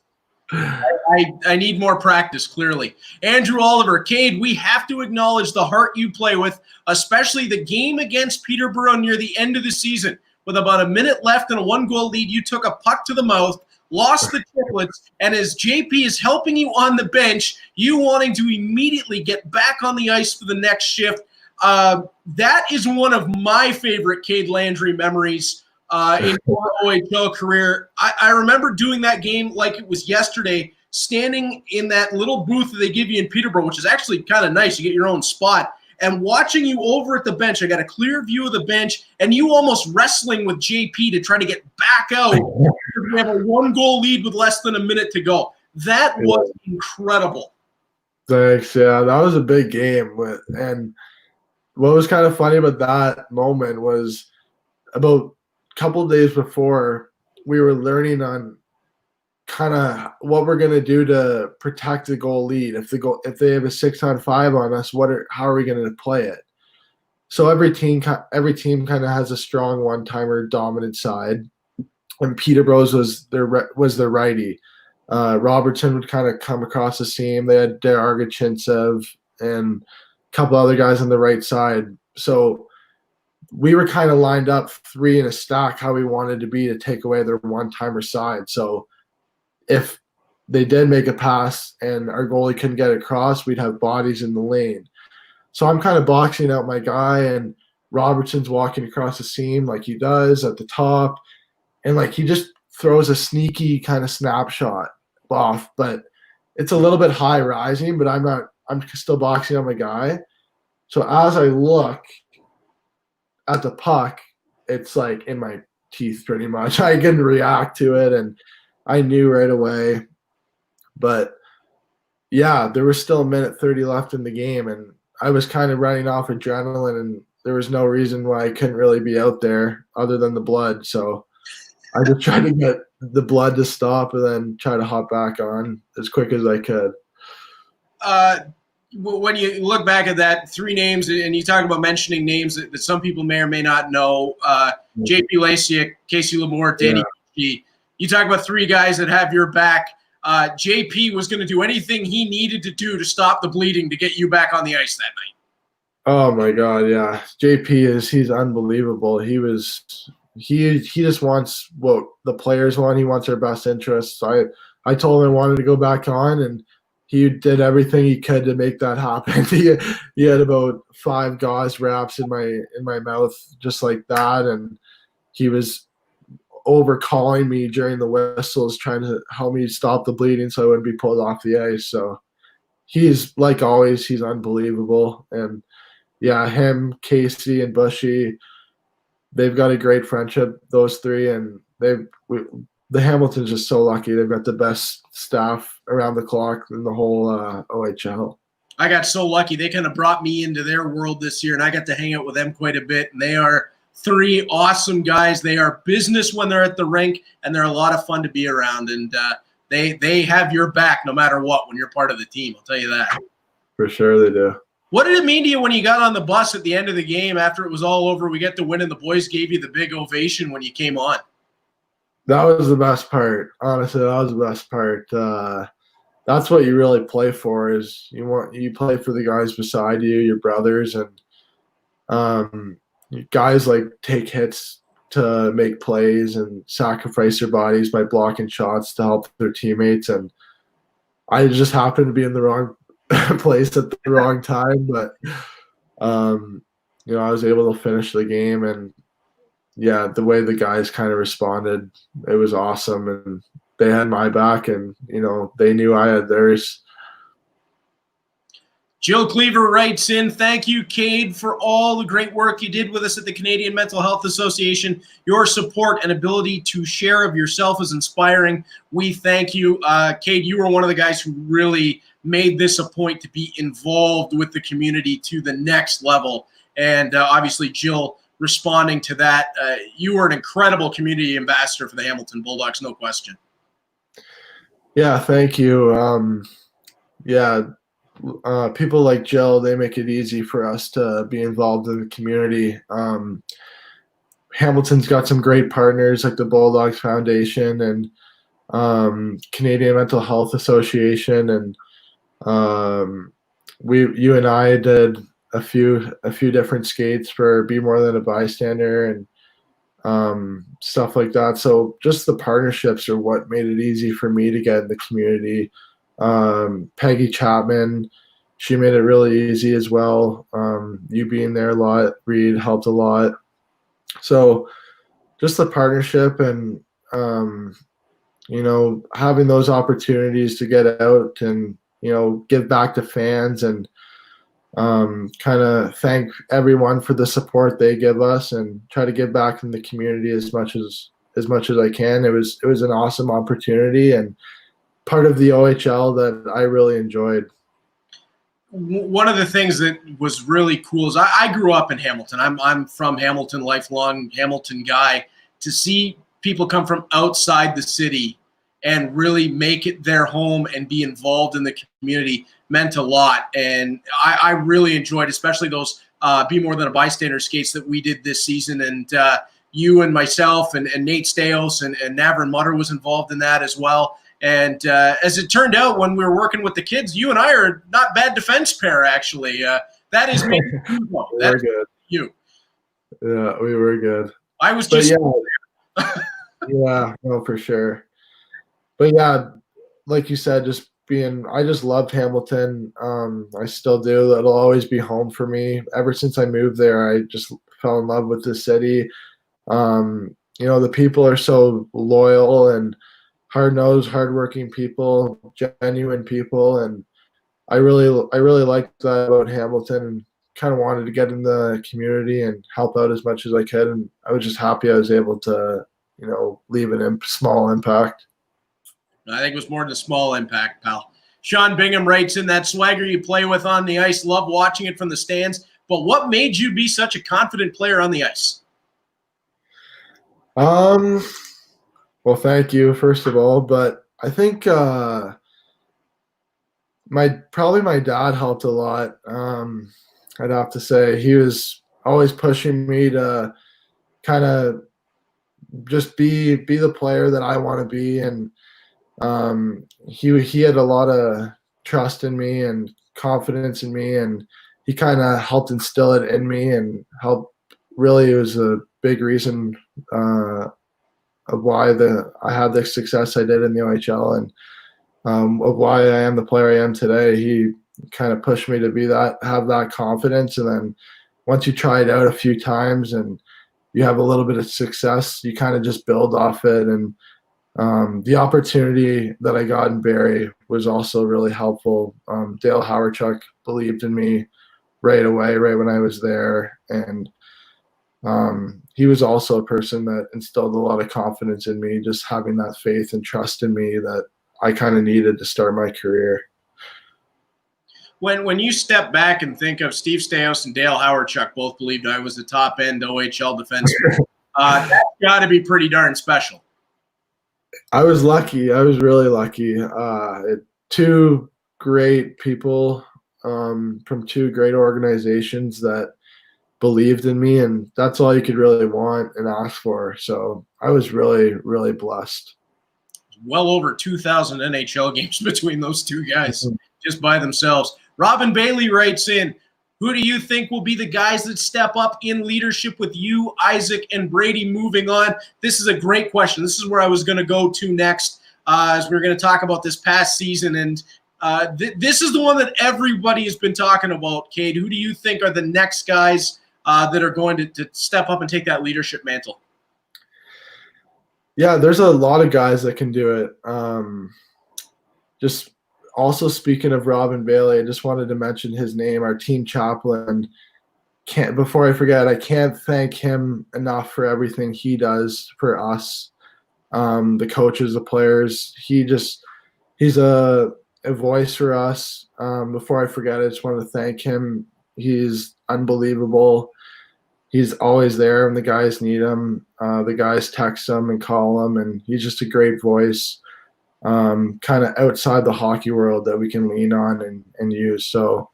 I need more practice, clearly. Andrew Oliver, Kade, we have to acknowledge the heart you play with, especially the game against Peterborough near the end of the season. With about a minute left and a 1-goal lead, you took a puck to the mouth, lost the triplets, and as JP is helping you on the bench, you wanting to immediately get back on the ice for the next shift. That is one of my favorite Kade Landry memories in your OHL career. I remember doing that game like it was yesterday, standing in that little booth that they give you in Peterborough, which is actually kind of nice. You get your own spot. And watching you over at the bench, I got a clear view of the bench, and you almost wrestling with JP to try to get back out. We have a 1-goal lead with less than a minute to go. That was incredible. Thanks. Yeah, that was a big game. And what was kind of funny about that moment was about a couple of days before, we were learning on kind of what we're going to do to protect the goal lead. If they have a 6-on-5 on us, how are we going to play it? So every team kind of has a strong one-timer dominant side, and Peterborough's was their righty. Robertson would kind of come across the seam. They had Dargachintsev and a couple other guys on the right side. So we were kind of lined up 3 in a stack how we wanted to be to take away their one-timer side. So if they did make a pass and our goalie couldn't get it across, we'd have bodies in the lane. So I'm kind of boxing out my guy, and Robertson's walking across the seam like he does at the top, and like he just throws a sneaky kind of snapshot off, but it's a little bit high rising, but I'm still boxing out my guy. So as I look at the puck, it's like in my teeth pretty much. I can react to it, and I knew right away. But yeah, there was still a minute 30 left in the game, and I was kind of running off adrenaline, and there was no reason why I couldn't really be out there other than the blood. So I just tried to get the blood to stop and then try to hop back on as quick as I could. When you look back at that, 3 names, and you talk about mentioning names that some people may or may not know, JP Lasiak, Casey Lamore, Danny G. You talk about 3 guys that have your back. JP was going to do anything he needed to do to stop the bleeding to get you back on the ice that night. Oh my God, yeah. He's unbelievable. He just wants what the players want. He wants our best interests. I told him I wanted to go back on, and he did everything he could to make that happen. He had about 5 gauze wraps in my mouth just like that, and he was overcalling me during the whistles, trying to help me stop the bleeding so I wouldn't be pulled off the ice. So he's, like always, he's unbelievable. And yeah, him, Casey, and Bushy, they've got a great friendship, those 3, and the Hamilton's just so lucky. They've got the best staff around the clock in the whole OHL. I got so lucky. They kind of brought me into their world this year, and I got to hang out with them quite a bit. And they are 3 awesome guys. They are business when they're at the rink, and they're a lot of fun to be around. And they have your back no matter what when you're part of the team. I'll tell you that. For sure they do. What did it mean to you when you got on the bus at the end of the game after it was all over? We get the win, and the boys gave you the big ovation when you came on. That was the best part. Honestly, that was the best part. That's what you really play for. Is you play for the guys beside you, your brothers, and guys like take hits to make plays and sacrifice their bodies by blocking shots to help their teammates. And I just happened to be in the wrong place at the wrong time, but I was able to finish the game, and yeah, the way the guys kind of responded, it was awesome, and they had my back, and they knew I had theirs. Jill Cleaver writes in, thank you, Kade, for all the great work you did with us at the Canadian Mental Health Association. Your support and ability to share of yourself is inspiring. We thank you. Kade, you were one of the guys who really made this a point to be involved with the community to the next level. And obviously, Jill responding to that. You were an incredible community ambassador for the Hamilton Bulldogs, no question. Yeah, thank you. People like Jill, they make it easy for us to be involved in the community. Hamilton's got some great partners like the Bulldogs Foundation and Canadian Mental Health Association, and you and I did a few different skates for Be More Than a Bystander and stuff like that. So just the partnerships are what made it easy for me to get in the community. Peggy Chapman, she made it really easy as well. You being there a lot, Reed helped a lot. So just the partnership and having those opportunities to get out and give back to fans and kind of thank everyone for the support they give us and try to give back in the community as much as I can. It was an awesome opportunity and part of the OHL that I really enjoyed. One of the things that was really cool is I grew up in Hamilton. I'm from Hamilton, lifelong Hamilton guy. To see people come from outside the city and really make it their home and be involved in the community meant a lot. And I really enjoyed, especially those Be More Than a Bystander skates that we did this season. And you and myself and Nate Staios and Navrin Mutter was involved in that as well. And as it turned out, when we were working with the kids, you and I are not bad defense pair, actually. That is me. We were good. You. Yeah, we were good. I was just. Yeah, no, for sure. But yeah, like you said, I just loved Hamilton. I still do. It'll always be home for me. Ever since I moved there, I just fell in love with the city. The people are so loyal and hard-nosed, hardworking people, genuine people, and I really liked that about Hamilton and kind of wanted to get in the community and help out as much as I could, and I was just happy I was able to, leave a small impact. I think it was more than a small impact, pal. Sean Bingham writes in, that swagger you play with on the ice, love watching it from the stands, but what made you be such a confident player on the ice? Well, thank you, first of all. But I think my dad helped a lot. I'd have to say he was always pushing me to kind of just be the player that I want to be, and he had a lot of trust in me and confidence in me, and he kind of helped instill it in me and helped. Really, it was a big reason of why I had the success I did in the OHL, and of why I am the player I am today. He kind of pushed me to have that confidence, and then once you try it out a few times and you have a little bit of success, you kind of just build off it. And the opportunity that I got in Barrie was also really helpful. Dale Howardchuk believed in me right away, right when I was there, and he was also a person that instilled a lot of confidence in me, just having that faith and trust in me that I kind of needed to start my career. When you step back and think of Steve Staios and Dale Howardchuk both believed I was the top end OHL defenseman, that's got to be pretty darn special. I was lucky. I was really lucky. Two great people from two great organizations that believed in me, and that's all you could really want and ask for. So I was really, really blessed. Well over 2,000 NHL games between those two guys just by themselves. Robin Bailey writes in, who do you think will be the guys that step up in leadership with you, Isaac, and Brady moving on? This is a great question. This is where I was going to go to next as we're going to talk about this past season. And this is the one that everybody has been talking about, Kade. Who do you think are the next guys that are going to step up and take that leadership mantle? Yeah, there's a lot of guys that can do it. Just also speaking of Robin Bailey, I just wanted to mention his name, our team chaplain. Before I forget, I can't thank him enough for everything he does for us, the coaches, the players. He's a voice for us. Before I forget, I just wanted to thank him. He's unbelievable. He's always there when the guys need him. The guys text him and call him, and he's just a great voice, kind of outside the hockey world that we can lean on and use. So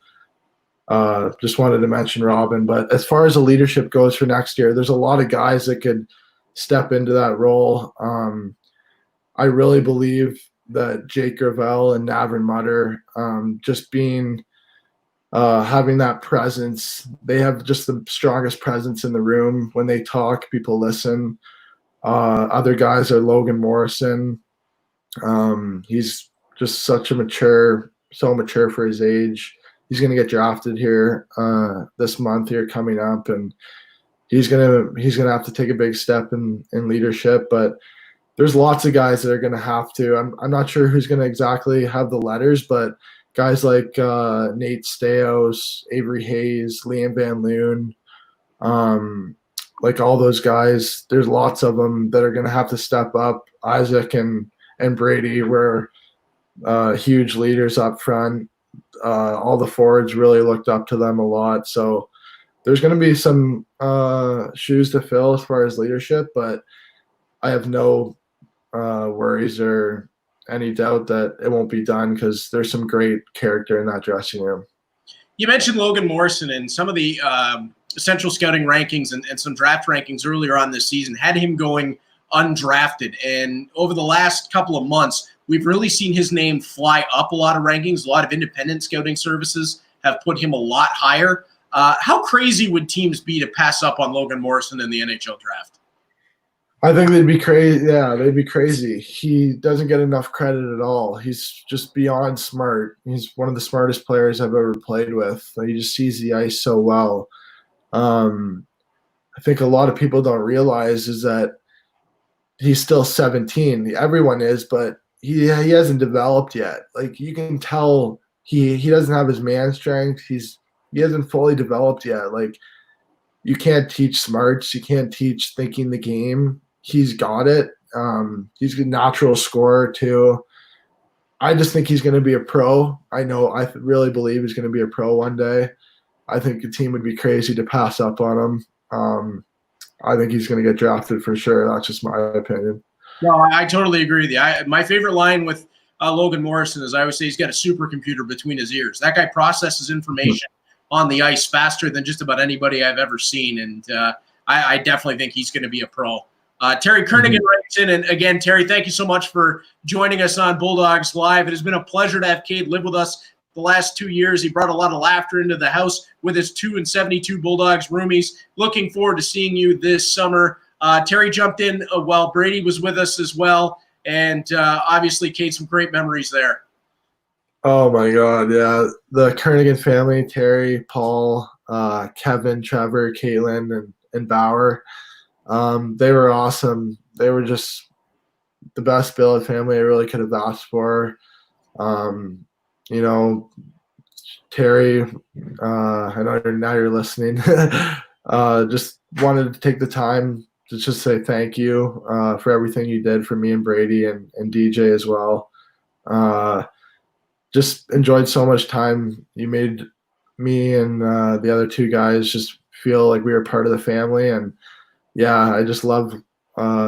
just wanted to mention Robin. But as far as the leadership goes for next year, there's a lot of guys that could step into that role. I really believe that Jake Gravel and Navin Mutter just having that presence. They have just the strongest presence in the room. When they talk, people listen. Other guys are Logan Morrison. He's just so mature for his age. He's going to get drafted here this month here coming up, and he's going to have to take a big step in leadership. But there's lots of guys that are going to have to. I'm not sure who's going to exactly have the letters, but guys like Nate Staios, Avery Hayes, Liam Van Loon, like all those guys, there's lots of them that are going to have to step up. Isaac and Brady were huge leaders up front. All the forwards really looked up to them a lot. So there's going to be some shoes to fill as far as leadership, but I have no worries or any doubt that it won't be done because there's some great character in that dressing room. You mentioned Logan Morrison, and some of the central scouting rankings and some draft rankings earlier on this season had him going undrafted. And over the last couple of months, we've really seen his name fly up a lot of rankings. A lot of independent scouting services have put him a lot higher. How crazy would teams be to pass up on Logan Morrison in the NHL draft? I think they'd be crazy. Yeah, they'd be crazy. He doesn't get enough credit at all. He's just beyond smart. He's one of the smartest players I've ever played with. He just sees the ice so well. I think a lot of people don't realize is that he's still 17. Everyone is, but he hasn't developed yet. Like you can tell he doesn't have his man strength. He hasn't fully developed yet. Like you can't teach smarts. You can't teach thinking the game. He's got it. He's a natural scorer too. I just think he's going to be a pro. I really believe he's going to be a pro one day. I think the team would be crazy to pass up on him. I think he's going to get drafted for sure. That's just my opinion. No, I totally agree with you. My favorite line with Logan Morrison is I always say he's got a supercomputer between his ears. That guy processes information on the ice faster than just about anybody I've ever seen, and I definitely think he's going to be a pro. Terry Kernigan writes in, and again, Terry, thank you so much for joining us on Bulldogs Live. It has been a pleasure to have Kade live with us the last 2 years. He brought a lot of laughter into the house with his 2 and 72 Bulldogs roomies. Looking forward to seeing you this summer. Terry jumped in while Brady was with us as well, and obviously, Kade, some great memories there. Oh my God, yeah. The Kernigan family, Terry, Paul, Kevin, Trevor, Caitlin, and Bauer, they were awesome. They were just the best billet family I really could have asked for. You know, Terry, I know now you're listening. Just wanted to take the time to just say thank you for everything you did for me and Brady and DJ as well. Just enjoyed so much time. You made me and the other 2 guys just feel like we were part of the family. And yeah, I just love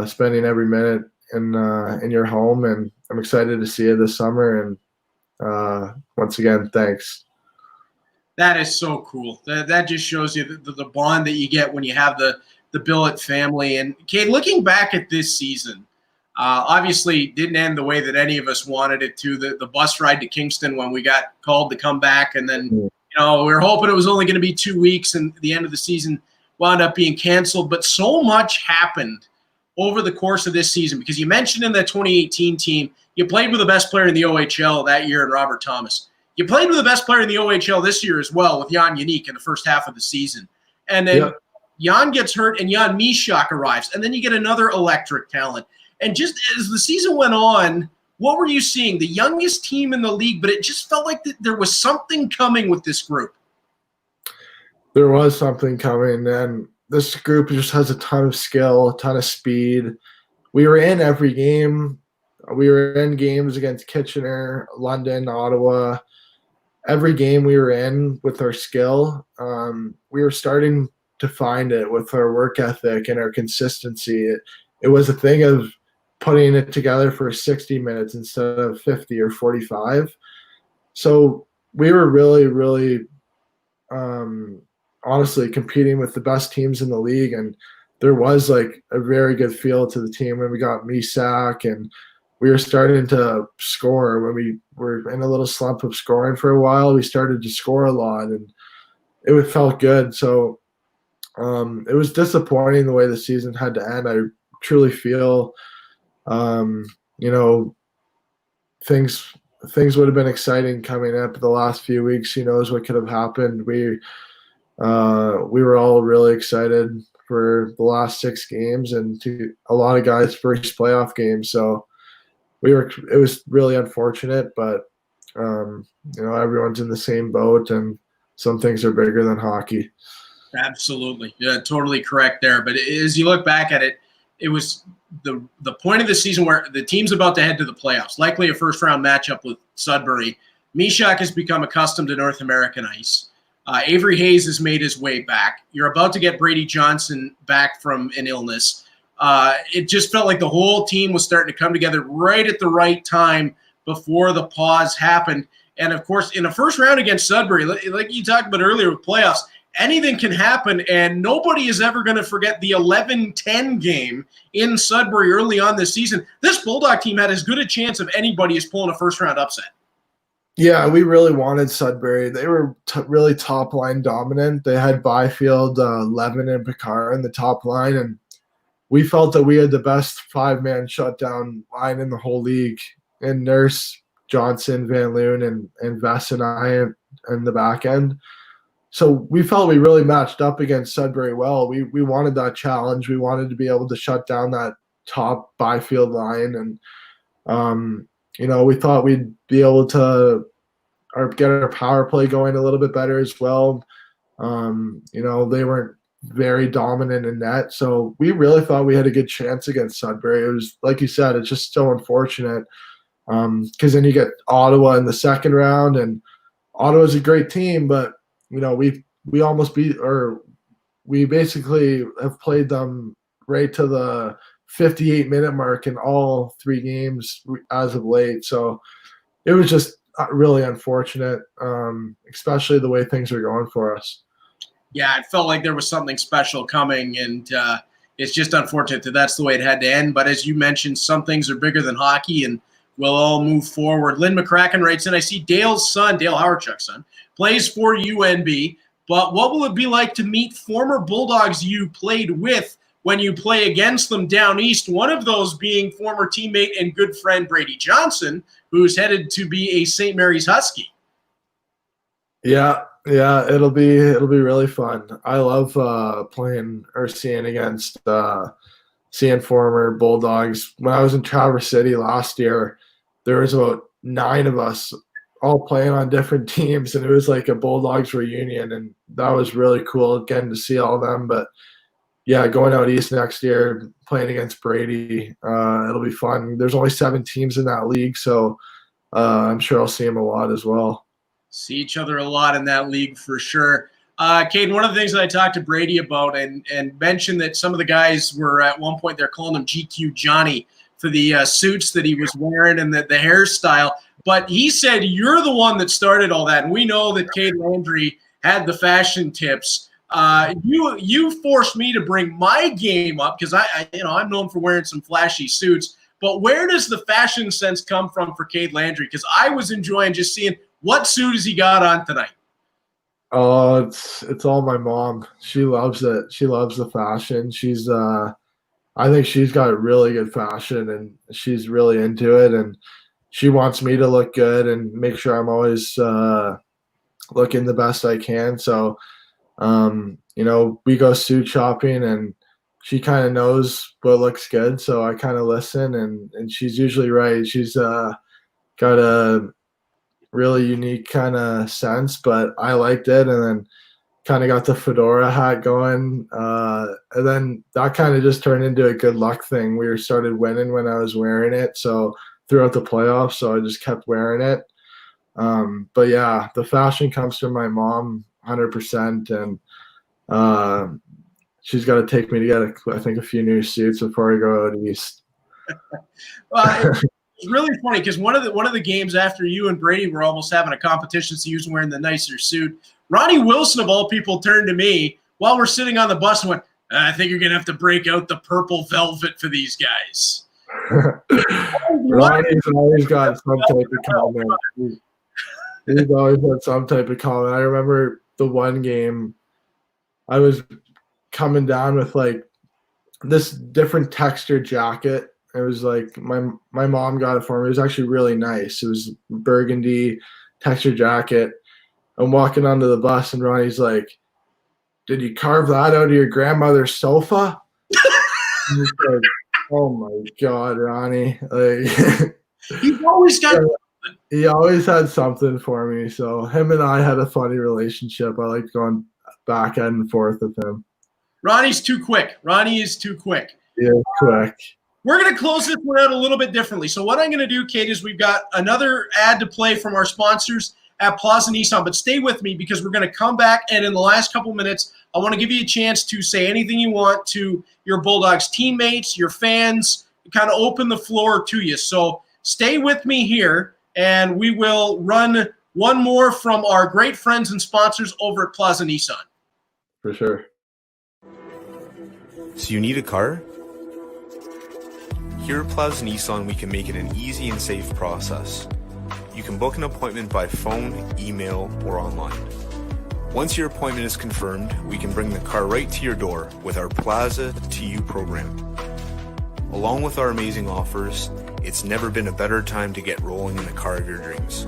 spending every minute in your home, and I'm excited to see you this summer. And once again, thanks. That is so cool. That just shows you the bond that you get when you have the billet family. And Kade, looking back at this season, obviously didn't end the way that any of us wanted it to. The bus ride to Kingston when we got called to come back, and then we were hoping it was only going to be 2 weeks, and the end of the season wound up being canceled. But so much happened over the course of this season, because you mentioned in the 2018 team, you played with the best player in the OHL that year in Robert Thomas. You played with the best player in the OHL this year as well with Jan Unique in the first half of the season. And then Jan gets hurt and Jan Mishak arrives. And then you get another electric talent. And just as the season went on, what were you seeing? The youngest team in the league, but it just felt like there was something coming with this group. There was something coming, and this group just has a ton of skill, a ton of speed. We were in every game. We were in games against Kitchener, London, Ottawa. Every game we were in with our skill, we were starting to find it with our work ethic and our consistency. It was a thing of putting it together for 60 minutes instead of 50 or 45. So we were really, really honestly competing with the best teams in the league, and there was like a very good feel to the team when we got Misak, and we were starting to score. When we were in a little slump of scoring for a while, we started to score a lot, and it felt good. So it was disappointing the way the season had to end. I truly feel, things would have been exciting coming up the last few weeks. Who knows what could have happened? We were all really excited for the last 6 games, and to a lot of guys' first playoff games. So it was really unfortunate, but everyone's in the same boat, and some things are bigger than hockey. Absolutely. Yeah, totally correct there. But as you look back at it, it was the point of the season where the team's about to head to the playoffs, likely a first-round matchup with Sudbury. Mishak has become accustomed to North American ice. Avery Hayes has made his way back. You're about to get Brady Johnson back from an illness. It just felt like the whole team was starting to come together right at the right time before the pause happened. And, of course, in a first round against Sudbury, like you talked about earlier with playoffs, anything can happen, and nobody is ever going to forget the 11-10 game in Sudbury early on this season. This Bulldog team had as good a chance of anybody as pulling a first-round upset. Yeah, we really wanted Sudbury. They were really top-line dominant. They had Byfield, Levin, and Picard in the top line, and we felt that we had the best 5-man shutdown line in the whole league. And Nurse, Johnson, Van Loon, and Vess and I in the back end. So we felt we really matched up against Sudbury well. We wanted that challenge. We wanted to be able to shut down that top Byfield line. And, we thought we'd be able to get our power play going a little bit better as well. They weren't very dominant in net. So we really thought we had a good chance against Sudbury. It was, like you said, it's just so unfortunate because then you get Ottawa in the second round, and Ottawa's a great team, but we we almost beat, or we basically have played them right to the 58-minute mark in all 3 games as of late. So it was just really unfortunate, especially the way things are going for us. Yeah, it felt like there was something special coming, and it's just unfortunate that that's the way it had to end. But as you mentioned, some things are bigger than hockey, and we'll all move forward. Lynn McCracken writes in, I see Dale's son, Dale Howardchuck's son, plays for UNB, but what will it be like to meet former Bulldogs you played with when you play against them down east? One of those being former teammate and good friend Brady Johnson, who's headed to be a St. Mary's Husky. Yeah, it'll be really fun. I love playing or seeing former Bulldogs. When I was in Traverse City last year, there was about 9 of us all playing on different teams, and it was like a Bulldogs reunion, and that was really cool getting to see all of them. But yeah, going out east next year, playing against Brady, it'll be fun. There's only 7 teams in that league, so I'm sure I'll see him a lot as well. See each other a lot in that league for sure. Kade, one of the things that I talked to Brady about and mentioned that some of the guys were at one point, they're calling him GQ Johnny for the suits that he was wearing and the hairstyle. But he said you're the one that started all that. And we know that Kade Landry had the fashion tips. You forced me to bring my game up because I'm known for wearing some flashy suits. But where does the fashion sense come from for Kade Landry? Because I was enjoying just seeing what suit has he got on tonight. Oh, it's all my mom. She loves it. She loves the fashion. She's I think she's got really good fashion, and she's really into it, and she wants me to look good and make sure I'm always looking the best I can. So we go suit shopping, and she kind of knows what looks good, so I kind of listen, and she's usually right. She's got a really unique kind of sense, but I liked it, and then kind of got the fedora hat going, and then that kind of just turned into a good luck thing. We started winning when I was wearing it, so throughout the playoffs, so I just kept wearing it. But yeah, the fashion comes from my mom 100%, and she's got to take me to get I think a few new suits before I go out east. It's really funny because one of the games after you and Brady were almost having a competition, so he was wearing the nicer suit. Ronnie Wilson, of all people, turned to me while we're sitting on the bus and went, I think you're going to have to break out the purple velvet for these guys. Ronnie's always got some type of comment. He's always had some type of comment. I remember the one game I was coming down with like this different textured jacket. It was like my mom got it for me. It was actually really nice. It was burgundy textured jacket. I'm walking onto the bus, and Ronnie's like, "Did you carve that out of your grandmother's sofa?" And he's like, oh my God, Ronnie! Like, He's always got. He always had something for me. So him and I had a funny relationship. I liked going back and forth with him. Ronnie's too quick. Ronnie is too quick. Yeah, quick. We're going to close this one out a little bit differently. So what I'm going to do, Kade, is we've got another ad to play from our sponsors at Plaza Nissan, but stay with me because we're going to come back, and in the last couple minutes, I want to give you a chance to say anything you want to your Bulldogs teammates, your fans, kind of open the floor to you. So stay with me here, and we will run one more from our great friends and sponsors over at Plaza Nissan. For sure. So you need a car? Here at Plaza Nissan, we can make it an easy and safe process. You can book an appointment by phone, email, or online. Once your appointment is confirmed, we can bring the car right to your door with our Plaza to You program. Along with our amazing offers, it's never been a better time to get rolling in the car of your dreams.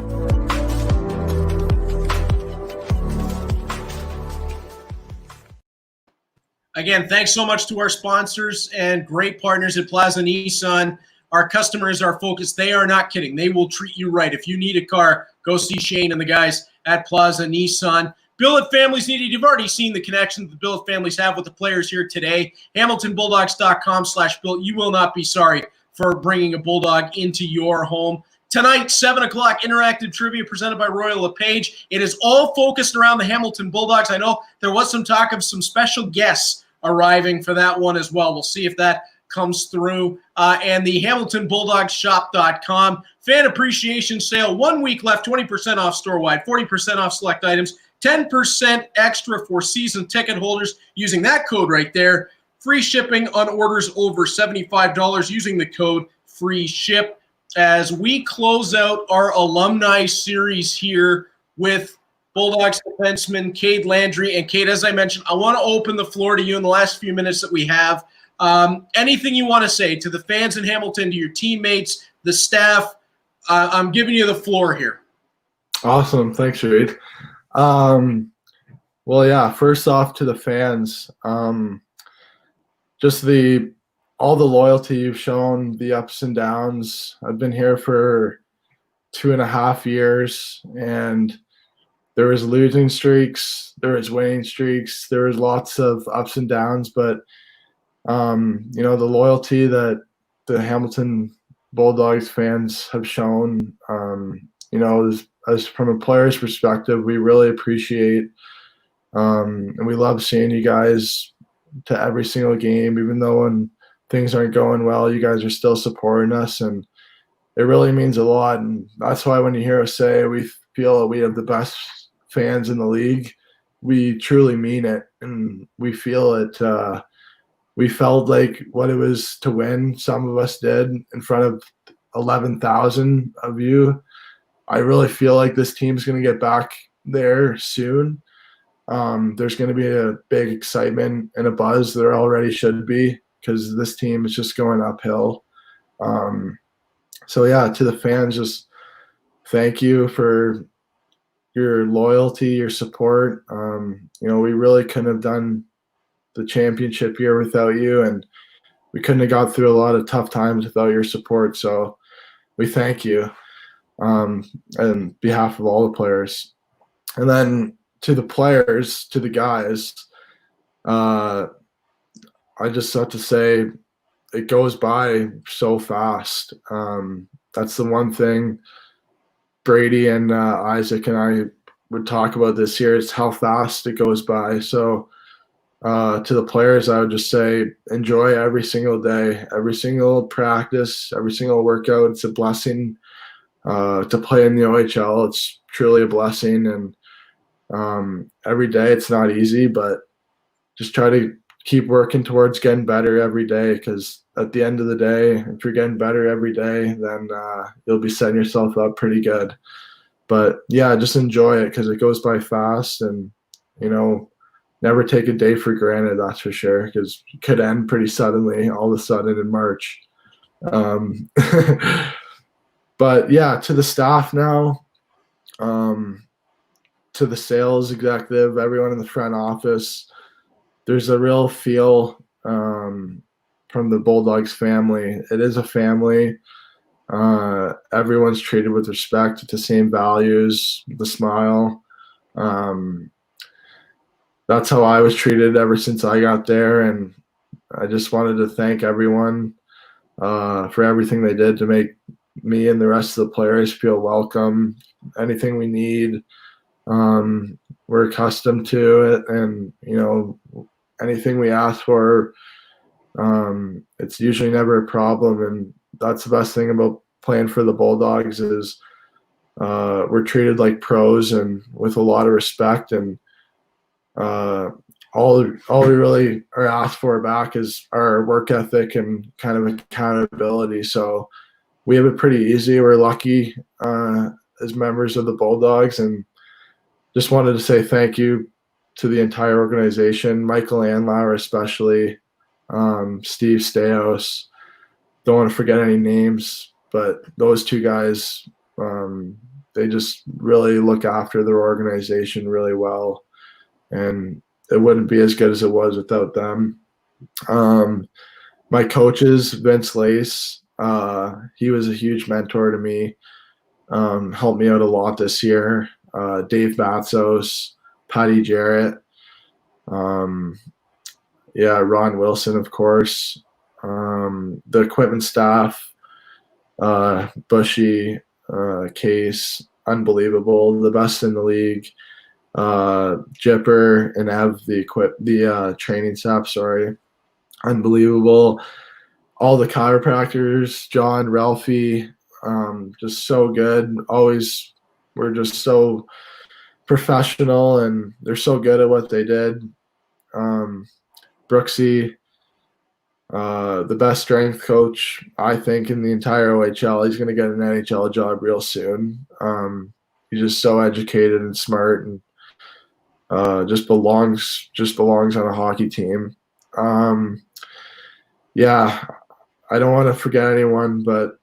Again, thanks so much to our sponsors and great partners at Plaza Nissan. Our customers are focused. They are not kidding. They will treat you right. If you need a car, go see Shane and the guys at Plaza Nissan. Billet families needed. You've already seen the connection that the Billet families have with the players here today. HamiltonBulldogs.com/Billet. You will not be sorry for bringing a Bulldog into your home. Tonight, 7 o'clock, interactive trivia presented by Royal LePage. It is all focused around the Hamilton Bulldogs. I know there was some talk of some special guests arriving for that one as well. We'll see if that comes through. And the HamiltonBulldogShop.com fan appreciation sale. 1 week left, 20% off store-wide, 40% off select items, 10% extra for season ticket holders using that code right there. Free shipping on orders over $75 using the code FREESHIP. As we close out our alumni series here with Bulldogs defenseman Kade Landry. And Kade, as I mentioned, I want to open the floor to you in the last few minutes that we have. Anything you want to say to the fans in Hamilton, to your teammates, the staff, I'm giving you the floor here. Awesome. Thanks, Reed. Well, yeah, first off to the fans, just all the loyalty you've shown, the ups and downs. I've been here for 2.5 years, and there was losing streaks, there was winning streaks, there was lots of ups and downs, but the loyalty that the Hamilton Bulldogs fans have shown, as from a player's perspective, we really appreciate, and we love seeing you guys to every single game, even though when things aren't going well, you guys are still supporting us, and it really means a lot. And that's why when you hear us say we feel that we have the best fans in the league, we truly mean it, and we feel it. We felt like what it was to win. Some of us did in front of 11,000 of you. I really feel like this team's going to get back there soon. There's going to be a big excitement and a buzz. There already should be, because this team is just going uphill. So yeah, to the fans, just thank you for your loyalty, your support. We really couldn't have done the championship year without you, and we couldn't have got through a lot of tough times without your support. So we thank you on behalf of all the players. And then to the players, to the guys, I just have to say it goes by so fast. That's the one thing Brady and Isaac and I would talk about this year, is how fast it goes by. So to the players, I would just say enjoy every single day, every single practice, every single workout. It's a blessing to play in the OHL. It's truly a blessing. And every day it's not easy, but just try to keep working towards getting better every day, because at the end of the day, if you're getting better every day, then you'll be setting yourself up pretty good. But yeah, just enjoy it, because it goes by fast, and never take a day for granted, that's for sure, because it could end pretty suddenly, all of a sudden in March. But yeah, to the staff now, to the sales executive, everyone in the front office, there's a real feel from the Bulldogs family. It is a family. Everyone's treated with respect, the same values, the smile. That's how I was treated ever since I got there, and I just wanted to thank everyone for everything they did to make me and the rest of the players feel welcome. Anything we need, we're accustomed to it, and anything we ask for, it's usually never a problem. And that's the best thing about playing for the Bulldogs, is we're treated like pros and with a lot of respect, and all we really are asked for back is our work ethic and kind of accountability. So we have it pretty easy. We're lucky as members of the Bulldogs, and just wanted to say thank you to the entire organization, Michael Anlauer especially, Steve Staios. Don't want to forget any names, but those two guys, they just really look after their organization really well, and it wouldn't be as good as it was without them. My coaches, Vince Lace, he was a huge mentor to me, helped me out a lot this year. Dave Batsos, Patty Jarrett, Ron Wilson, of course, the equipment staff, Bushy, Case, unbelievable, the best in the league. Jipper and Ev, the training staff, sorry, unbelievable. All the chiropractors, John, Ralphie, just so good. Always, we're just so professional, and they're so good at what they did. Brooksy, the best strength coach, I think, in the entire OHL. He's going to get an NHL job real soon. He's just so educated and smart, and just belongs on a hockey team. Yeah, I don't want to forget anyone, but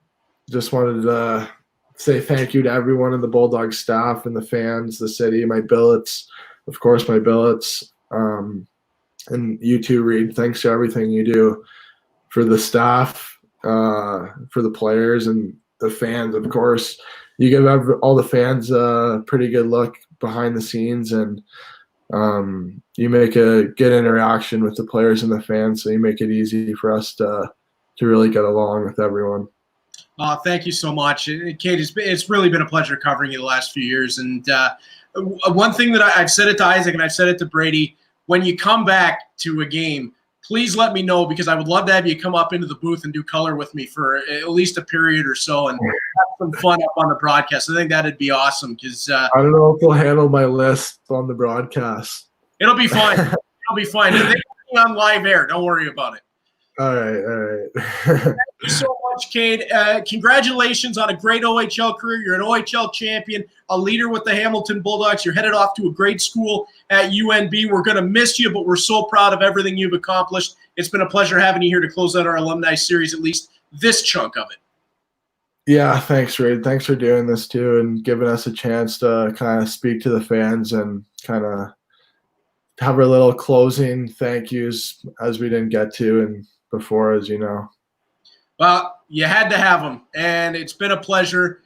just wanted to say thank you to everyone in the Bulldogs staff and the fans, the city, my billets, of course, my billets, and you too, Reed. Thanks to everything you do for the staff, for the players, and the fans, of course. You give all the fans a pretty good look behind the scenes, and you make a good interaction with the players and the fans, so you make it easy for us to really get along with everyone. Thank you so much. Kade, it's really been a pleasure covering you the last few years. And one thing that I've said it to Isaac and I've said it to Brady, when you come back to a game, please let me know, because I would love to have you come up into the booth and do color with me for at least a period or so and have some fun up on the broadcast. I think that'd be awesome, because I don't know if we'll handle my list on the broadcast. It'll be fine. It'll be fine. They're on live air. Don't worry about it. All right. Thank you so much, Kade. Congratulations on a great OHL career. You're an OHL champion, a leader with the Hamilton Bulldogs. You're headed off to a great school at UNB. We're going to miss you, but we're so proud of everything you've accomplished. It's been a pleasure having you here to close out our alumni series, at least this chunk of it. Yeah, thanks, Reed. Thanks for doing this too and giving us a chance to kind of speak to the fans and kind of have our little closing thank yous, as we didn't get to and before, as you know. Well, you had to have them, and it's been a pleasure.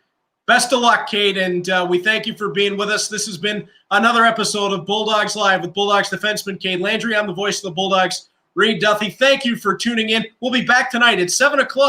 Best of luck, Kade, and we thank you for being with us. This has been another episode of Bulldogs Live with Bulldogs defenseman Kade Landry. I'm the voice of the Bulldogs, Reed Duthie. Thank you for tuning in. We'll be back tonight at 7 o'clock.